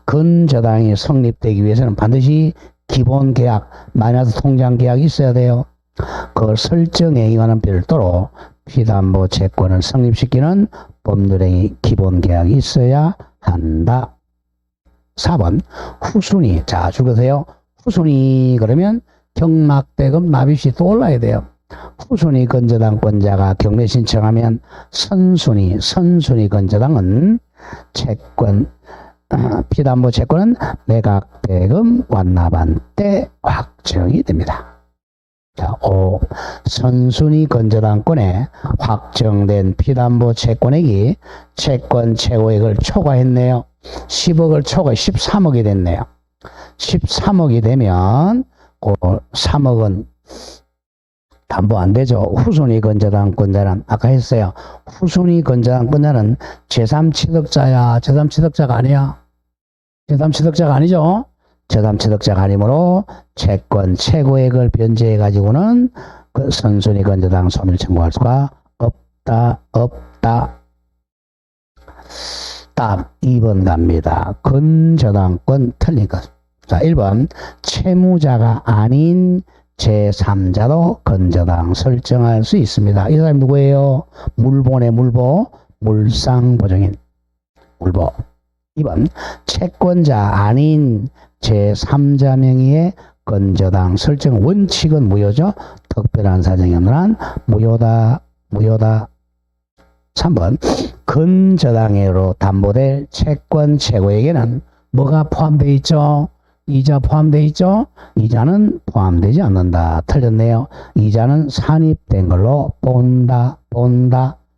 건저당이 성립되기 위해서는 반드시 기본계약, 마이너스 통장계약이 있어야 돼요. 그 설정행위와는 별도로 피담보 채권을 성립시키는 법률행위 기본계약이 있어야 한다. 4번 후순위. 자, 줄거세요. 후순위 그러면 경락대금 납입시 또 올라야 돼요. 후순위 건저당권자가 경매 신청하면 선순위 건저당은 채권, 피담보 채권은 매각대금 완납한 때 확정이 됩니다. 자, 5. 선순위 건저당권에 확정된 피담보 채권액이 채권 최고액을 초과했네요. 10억을 초과해 13억이 됐네요. 13억이 되면 그 3억은 담보 안 되죠. 후순위 건저당권자는 아까 했어요. 후순위 건저당권자는 제3취득자야. 제3취득자가 아니야. 제3취득자가 아니죠. 제3취득자가 아니므로 채권 최고액을 변제해 가지고는 그 선순위 건저당 소멸 청구할 수가 없다. 답 2번 갑니다. 건저당권 틀린 것. 자, 1번 채무자가 아닌 제3자도 건저당 설정할 수 있습니다. 이 사람이 누구예요? 물보네. 물상보증인. 물보. 2번 채권자 아닌 제3자 명의의 건저당 설정 원칙은 무효죠. 특별한 사정이 없는 한 무효다. 3번 건저당으로 담보될 채권 최고액에는 뭐가 포함되어 있죠? 이자 포함되어 있죠? 이자는 포함되지 않는다. 틀렸네요. 이자는 산입된 걸로 본다.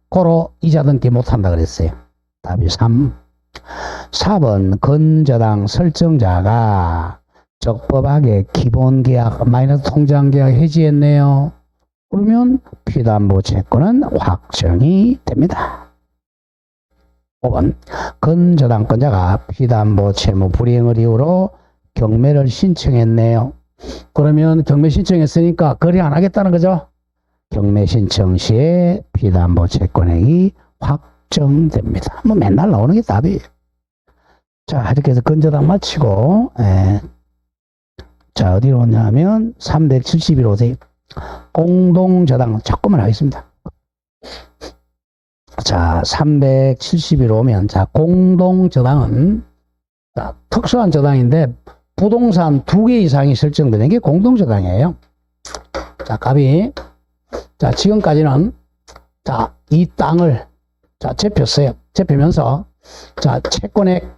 고로 이자 등기 못한다 그랬어요. 답이 3. 4번 건저당 설정자가 적법하게 기본계약 마이너스 통장계약 해지했네요. 그러면 피담보 채권은 확정이 됩니다. 5번 건저당권자가 피담보 채무 불이행을 이유로 경매를 신청했네요. 그러면 경매 신청했으니까 거래 안 하겠다는 거죠. 경매 신청 시에 피담보 채권액이 확정됩니다. 뭐 맨날 나오는 게 답이에요. 자, 이렇게 해서 건저당 마치고, 자, 어디로 오냐면 371호 오세요. 공동저당 조금만 하겠습니다. 자, 371호 오면, 자, 공동저당은, 자, 특수한 저당인데, 부동산 2개 이상이 설정되는 게 공동저당이에요. 자, 갑이, 자, 지금까지는, 자, 이 땅을, 자, 잡혔어요. 잡히면서, 자, 채권액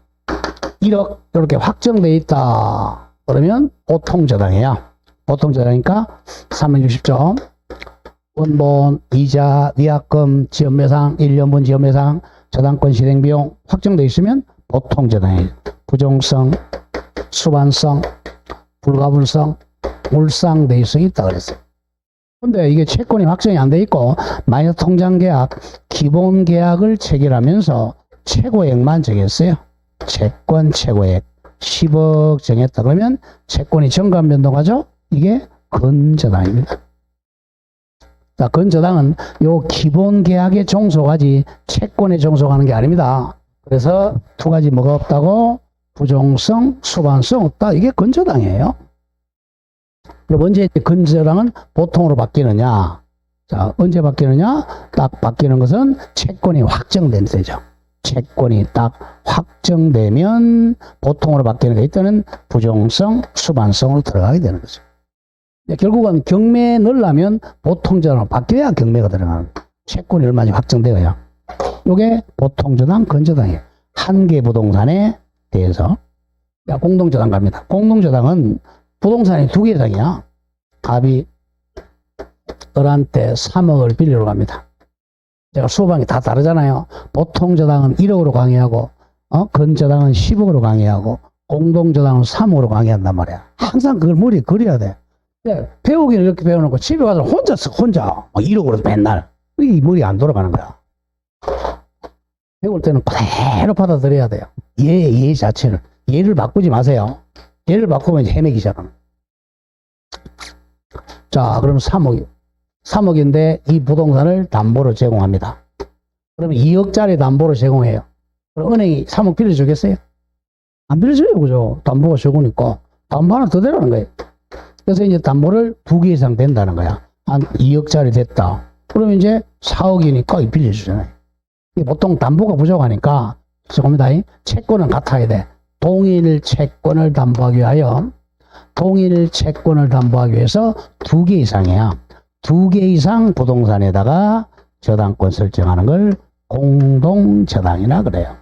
1억, 이렇게 확정되어 있다. 그러면, 보통저당이에요. 보통저당이니까, 360점. 원본, 이자, 위약금, 지연배상, 1년분 지연배상, 저당권 실행비용 확정되어 있으면, 보통저당이에요. 부종성, 수반성, 불가분성, 물상대위성이 있다 그랬어요. 근데 이게 채권이 확정이 안 돼 있고 마이너스 통장계약, 기본계약을 체결하면서 최고액만 정했어요. 채권 최고액 10억 정했다 그러면 채권이 정관 변동하죠. 이게 건저당입니다. 자, 건저당은 요 기본계약에 종속하지 채권에 종속하는 게 아닙니다. 그래서 두 가지 뭐가 없다고? 부종성, 수반성 없다. 이게 건저당이에요. 그럼 언제 건저당은 보통으로 바뀌느냐? 자, 언제 바뀌느냐? 딱 바뀌는 것은 채권이 확정된 때죠. 채권이 딱 확정되면 보통으로 바뀌는 게 있다는 부종성, 수반성으로 들어가게 되는 거죠. 결국은 경매에 넣으려면 보통저당으로 바뀌어야 경매가 들어가는 거예요. 채권이 얼마나 확정되어야. 이게 보통저당, 건저당이에요. 한 개 부동산에 대해서. 공동저당 갑니다. 공동저당은 부동산이 두 개 이상이야. 갑이 을한테 3억을 빌리러 갑니다. 제가 수업방이 다 다르잖아요. 보통저당은 1억으로 강의하고, 건저당은 10억으로 강의하고, 공동저당은 3억으로 강의한단 말이야. 항상 그걸 머리에 그려야 돼. 배우기는 이렇게 배워놓고 집에 가서 혼자 1억으로 맨날. 이 머리 안 돌아가는 거야. 배울 때는 그대로 받아들여야 돼요. 예 자체를. 예를 바꾸지 마세요. 예를 바꾸면 이제 헤매기 시작합니다. 자, 그럼 3억인데 이 부동산을 담보로 제공합니다. 그러면 2억짜리 담보로 제공해요. 그럼 은행이 3억 빌려주겠어요? 안 빌려줘요, 그죠? 담보가 적으니까. 담보 하나 더 대라는 거예요. 그래서 이제 담보를 2개 이상 된다는 거야. 한 2억짜리 됐다. 그러면 이제 4억이니까 빌려주잖아요. 보통 담보가 부족하니까, 죄송합니다. 채권은 같아야 돼. 동일 채권을 담보하기 위해서 2개 이상이야. 2개 이상 부동산에다가 저당권 설정하는 걸 공동저당이라 그래요.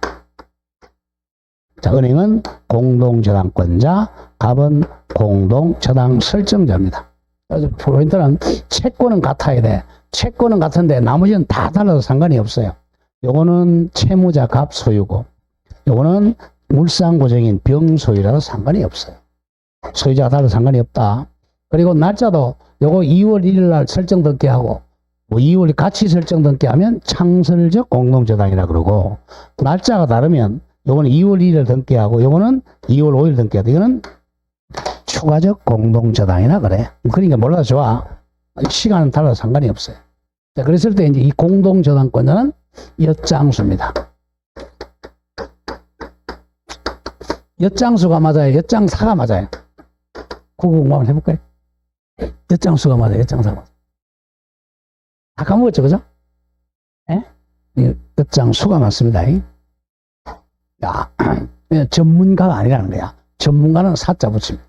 자, 은행은 공동저당권자, 갑은 공동저당 설정자입니다. 그래서 포인트는 채권은 같아야 돼. 채권은 같은데 나머지는 다 달라도 상관이 없어요. 요거는 채무자 갑 소유고, 요거는 물상고정인 병 소유라도 상관이 없어요. 소유자가 달라도 상관이 없다. 그리고 날짜도 요거 2월 1일 날 설정 등기하고, 2월 같이 설정 등기하면 창설적 공동저당이라 그러고, 날짜가 다르면 요거는 2월 1일 등기하고, 요거는 2월 5일 등기하고, 이거는 추가적 공동저당이라 그래. 그러니까 몰라도 좋아. 시간은 달라도 상관이 없어요. 자, 그랬을 때 이제 이 공동저당권자는 엿장수입니다. 엿장수가 맞아요? 엿장사가 맞아요? 그거 공부 한번 해볼까요? 엿장수가 맞아요? 엿장사가 맞아요? 다 까먹었죠, 그죠? 예? 엿장수가 맞습니다. 야, 전문가가 아니라는 거야. 전문가는 사자 붙입니다.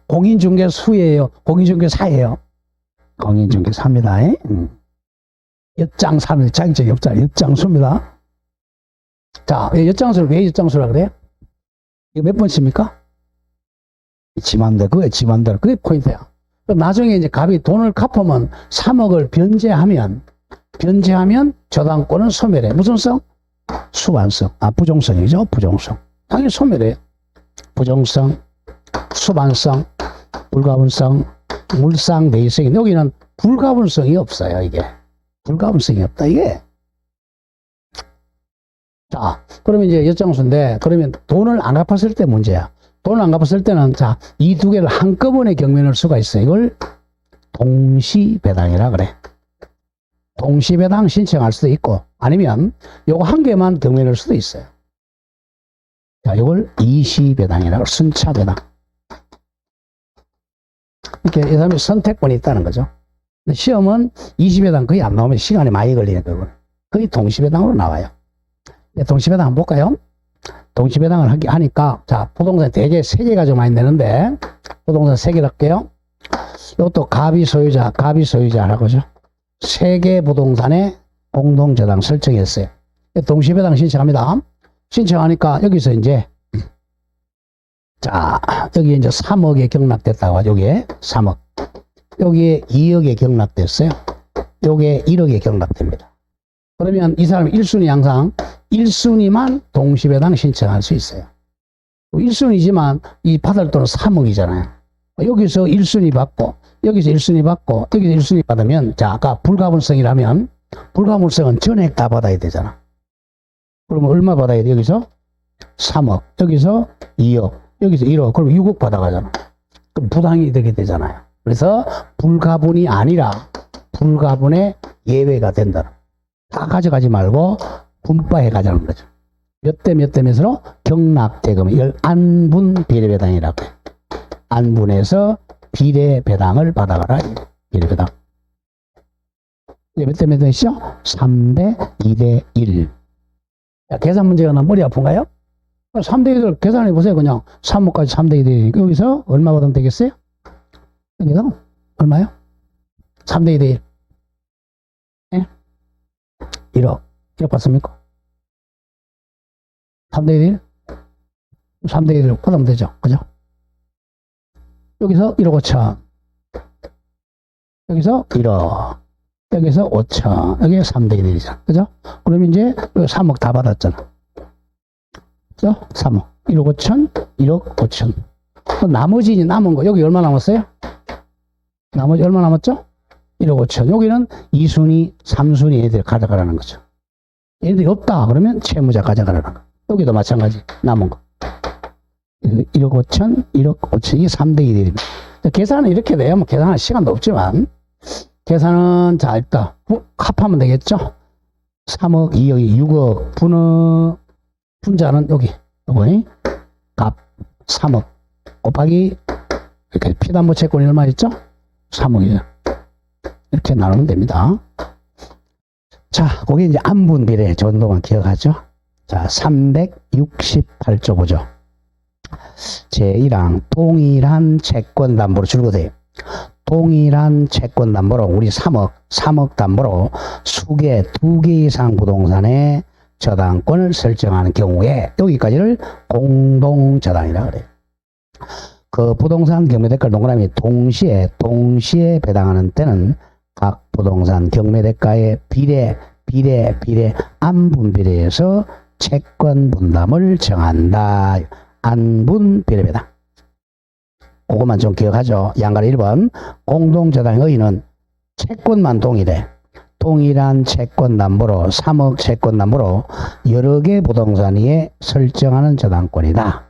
공인중개수예요? 공인중개사예요? 공인중개사입니다. 엿장사는 자격증이 없잖아요. 엿장수입니다. 자, 엿장수를 왜 엿장수라 그래요? 이거 몇 번 씁니까? 지맘대로, 그게 지맘대로. 그게 포인트야. 나중에 이제 갑이 돈을 갚으면 3억을 변제하면 저당권은 소멸해. 무슨 성? 수반성. 부종성이죠. 부종성. 당연히 소멸해요. 부종성, 수반성, 불가분성, 물상대위성이. 여기는 불가분성이 없어요, 이게. 불가분성이 없다, 이게. 자, 그러면 이제 엿장수인데, 그러면 돈을 안 갚았을 때 문제야. 돈을 안 갚았을 때는, 자, 이 두 개를 한꺼번에 경매할 수가 있어요. 이걸 동시배당이라 그래. 동시배당 신청할 수도 있고, 아니면 요거 한 개만 경매할 수도 있어요. 자, 이걸 이시배당이라고, 순차배당. 이렇게 이 사람이 선택권이 있다는 거죠. 근데 시험은 이시배당 거의 안 나오면 시간이 많이 걸리는 거고, 거의 동시배당으로 나와요. 동시배당 한번 볼까요? 동시배당을 하니까, 자, 부동산 대개 3개 가지고 많이 내는데, 부동산 3개를 할게요. 이것도 갑이 소유자라고 하죠. 3개 부동산에 공동저당 설정했어요. 동시배당 신청합니다. 신청하니까 여기서 이제, 자, 여기 이제 3억에 경락됐다고 하죠. 여기에 3억. 여기에 2억에 경락됐어요. 여기에 1억에 경락됩니다. 그러면 이 사람이 1순위 항상 1순위만 동시배당 신청할 수 있어요. 1순위지만 이 받을 돈은 3억이잖아요. 여기서 1순위 받고, 여기서 1순위 받고, 여기서 1순위 받으면, 자, 아까 불가분성이라면, 불가분성은 전액 다 받아야 되잖아. 그러면 얼마 받아야 돼? 여기서 3억, 여기서 2억, 여기서 1억, 그럼 6억 받아가잖아. 그럼 부당이 되게 되잖아요. 그래서 불가분이 아니라 불가분의 예외가 된다. 다 가져가지 말고 분바해 가자는 거죠. 몇 대 몇 대 몇으로 경납대금, 이걸 안분 비례배당이라고 해요. 안분해서 비례배당을 받아가라. 비례배당. 몇 대 몇 대시죠? 3대 2대 1. 자, 계산 문제가 나 머리 아픈가요? 3대 2를 계산해 보세요. 그냥 3호까지 3대 2대 1. 여기서 얼마 받으면 되겠어요? 여기서 얼마요? 3대 2대 1. 예? 1억. 1억 받습니까? 3대 2대 1? 3대 2를 받으면 되죠. 그죠? 여기서 1억 5천. 여기서 1억. 여기서 5천. 여기 3대 1이잖아. 그죠? 그러면 이제 3억 다 받았잖아. 그죠? 3억. 1억 5천, 1억 5천. 나머지 남은 거, 여기 얼마 남았어요? 나머지 얼마 남았죠? 1억 5천. 여기는 2순위, 3순위 애들 가져가라는 거죠. 얘들이 없다. 그러면 채무자 가져가라는 거. 여기도 마찬가지. 남은 거. 1억 5천, 1억 5천. 이게 3대 1입니다. 계산은 이렇게 돼요. 뭐 계산할 시간도 없지만. 계산은, 자, 일단, 합하면 되겠죠? 3억, 2억, 6억, 분자는 여기, 요거니, 값, 3억, 곱하기, 이렇게 피담보 채권이 얼마 있죠? 3억이죠. 이렇게 나누면 됩니다. 자, 거기 이제 안분 비례 정도만 기억하죠? 자, 368조 보죠. 제1항, 동일한 채권 담보로 줄거세요. 동일한 채권 담보로 우리 3억 담보로 수개 2개 이상 부동산의 저당권을 설정하는 경우에 여기까지를 공동저당이라고 그래요. 그 부동산 경매대가를 동그라미 동시에 배당하는 때는 각 부동산 경매대가의 비례 안분 비례에서 채권 분담을 정한다. 안분 비례배당. 그것만 좀 기억하죠. 양가리 1번. 공동저당의 의의는 채권만 동일해. 동일한 채권 담보로 3억 채권 담보로 여러 개 부동산 위에 설정하는 저당권이다.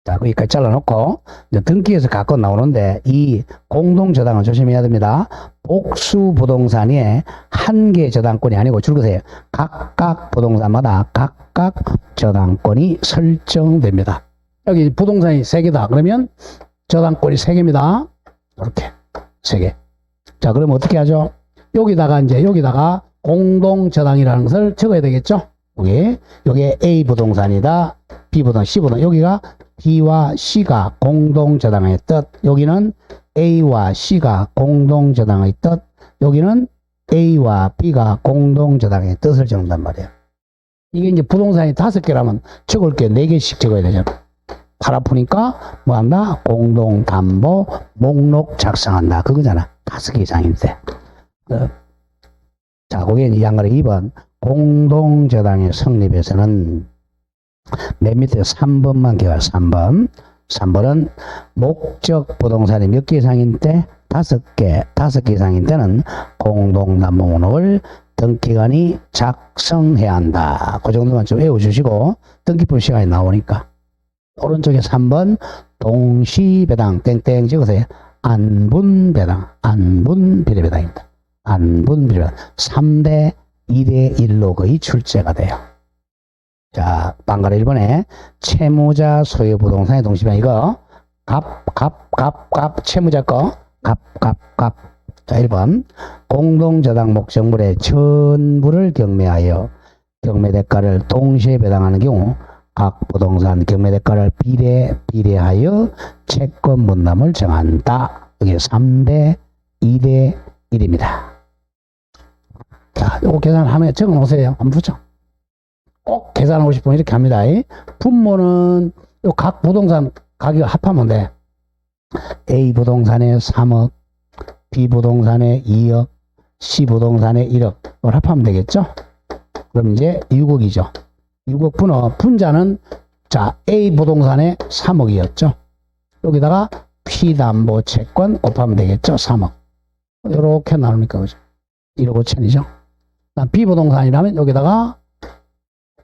자, 거기까지 잘라놓고 이제 등기에서 갖고 나오는데 이 공동저당은 조심해야 됩니다. 복수 부동산 위에 한 개 저당권이 아니고 줄거세요. 각각 부동산마다 각각 저당권이 설정됩니다. 여기 부동산이 3개다. 그러면 저당권이 3개입니다. 이렇게 3개. 자, 그러면 어떻게 하죠? 여기다가 공동저당이라는 것을 적어야 되겠죠? 여기 A 부동산이다. B 부동산, C 부동산. 여기가 B와 C가 공동저당의 뜻. 여기는 A와 C가 공동저당의 뜻. 여기는 A와 B가 공동저당의 뜻을 적는단 말이에요. 이게 이제 부동산이 5개라면 적을 게 4개씩 적어야 되잖아. 팔 아프니까 뭐 한다? 공동담보 목록 작성한다. 그거잖아. 5개 이상인데. 자, 거기에 양가리 2번. 공동저당의 성립에서는 맨 밑에 3번만 기억하 3번. 3번은 목적 부동산이 몇 개 이상인 때? 5개 이상인 때는 공동담보 목록을 등기관이 작성해야 한다. 그 정도만 좀 외워주시고 등기부 시간이 나오니까. 오른쪽에 3번 동시배당 땡땡 찍으세요. 안분배당, 안분비례배당입니다. 안분비례배당 3대 2대 1로 거의 출제가 돼요. 자, 방가로 1번에 채무자 소유 부동산의 동시배당 이거 값 채무자 거 값. 자, 1번 공동저당 목적물의 전부를 경매하여 경매대가를 동시에 배당하는 경우 각 부동산 경매대가를 비례하여 채권 분담을 정한다. 이게 3대 2대 1입니다. 자, 요거 계산하면 적어 놓으세요. 한번 보죠. 꼭 계산하고 싶으면 이렇게 합니다. 분모는 요 각 부동산 가격 합하면 돼. A 부동산에 3억, B 부동산에 2억, C 부동산에 1억. 이걸 합하면 되겠죠? 그럼 이제 6억이죠. 6억 분자는 자, A 부동산에 3억이었죠. 여기다가 피담보 채권 곱하면 되겠죠. 3억. 이렇게 나누니까 그죠. 1억 5천이죠. B 부동산이라면 여기다가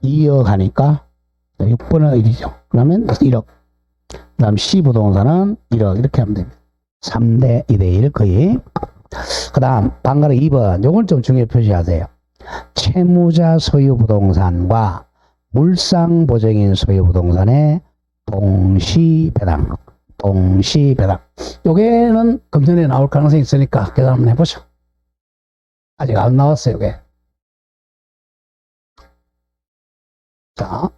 2억 하니까 6분의 1이죠. 그러면 1억. 그 다음 C 부동산은 1억. 이렇게 하면 됩니다. 3대 2대 1 거의. 그 다음 방가로 2번. 요걸 좀 중요히 표시하세요. 채무자 소유 부동산과 물상보증인 소유 부동산의 동시배당. 동시배당. 요게는 금년에 나올 가능성이 있으니까 계산 한번 해보죠. 아직 안 나왔어요, 요게. 자,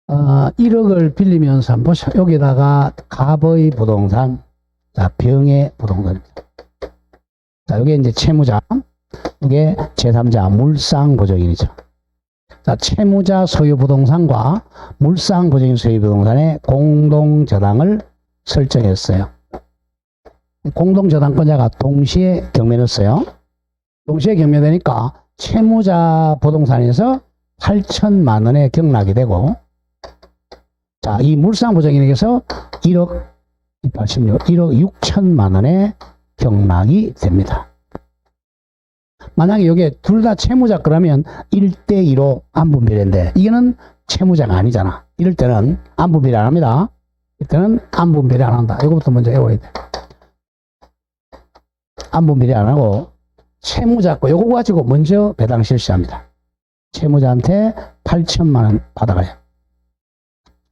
1억을 빌리면서 한번 보죠. 여기다가 갑의 부동산, 자, 병의 부동산입니다. 자, 요게 이제 채무자, 이게 제3자 물상보증인이죠. 자, 채무자 소유 부동산과 물상보증인 소유 부동산의 공동저당을 설정했어요. 공동저당권자가 동시에 경매했어요. 동시에 경매되니까 채무자 부동산에서 8천만 원의 경락이 되고, 자, 이 물상보증인에게서 1억 6천만 원의 경락이 됩니다. 만약에 이게 둘 다 채무자 그러면 1대2로 안분비례인데 이거는 채무자가 아니잖아. 이럴 때는 안분비례 안 합니다. 이때는 안분비례 안 한다. 이거부터 먼저 외워야 돼. 안분비례 안 하고 채무자 거 요거 가지고 먼저 배당 실시합니다. 채무자한테 8천만 원 받아가요.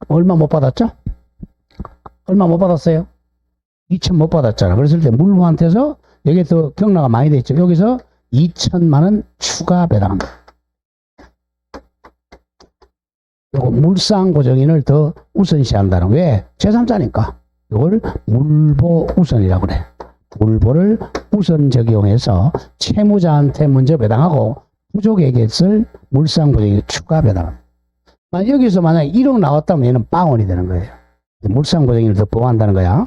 얼마 못 받았죠? 얼마 못 받았어요? 2천 못 받았잖아. 그랬을 때 물부한테서 여기에 더 경락가 많이 됐죠. 여기서 2천만 원 추가 배당합니다. 요거 물상보증인을 더 우선시한다는 거. 왜? 제3자니까. 이걸 물보 우선이라고 그래. 물보를 우선 적용해서 채무자한테 먼저 배당하고 부족에게 쓸 물상보증인 추가 배당합니다. 여기서 만약에 1억 나왔다면 얘는 빵원이 되는 거예요. 물상보증인을 더 보호한다는 거야.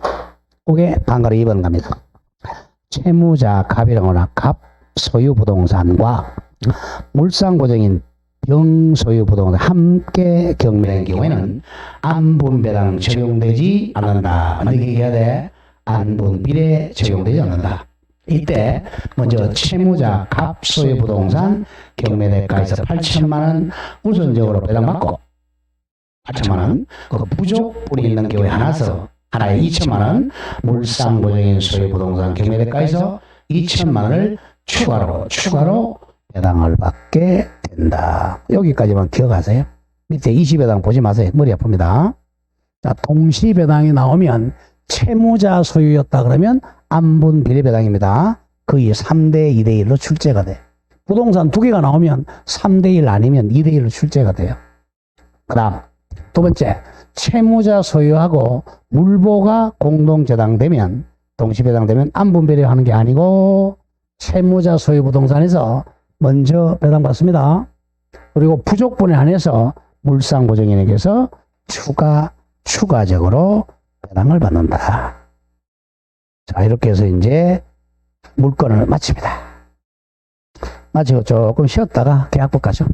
그게 방가로 2번 갑니다. 채무자 갑이라거나 갑 소유 부동산과 물상보증인 병 소유 부동산 함께 경매된 경우에는 안분배당 적용되지 않는다. 어떻게 얘기해야 돼? 안분비례 적용되지 않는다. 이때 먼저 채무자 갑 소유 부동산 경매대가에서 8천만 원 우선적으로 배당받고 8천만 원, 그 부족분이 있는 경우에 하나에 2천만 원, 물상보증인 소유 부동산 경매대가에서 2천만 원을 추가로 배당을 받게 된다. 여기까지만 기억하세요. 밑에 20배당 보지 마세요. 머리 아픕니다. 자, 동시배당이 나오면 채무자 소유였다 그러면 안분 비례배당입니다. 거의 3대 2대 1로 출제가 돼. 부동산 두 개가 나오면 3대 1 아니면 2대 1로 출제가 돼요. 그 다음 두 번째, 채무자 소유하고 물보가 공동저당되면 동시배당되면 안분 비례하는 게 아니고 채무자 소유 부동산에서 먼저 배당받습니다. 그리고 부족분에 한해서 물상보증인에게서 추가적으로 배당을 받는다. 자, 이렇게 해서 이제 물건을 마칩니다. 마치고 조금 쉬었다가 계약법 가죠.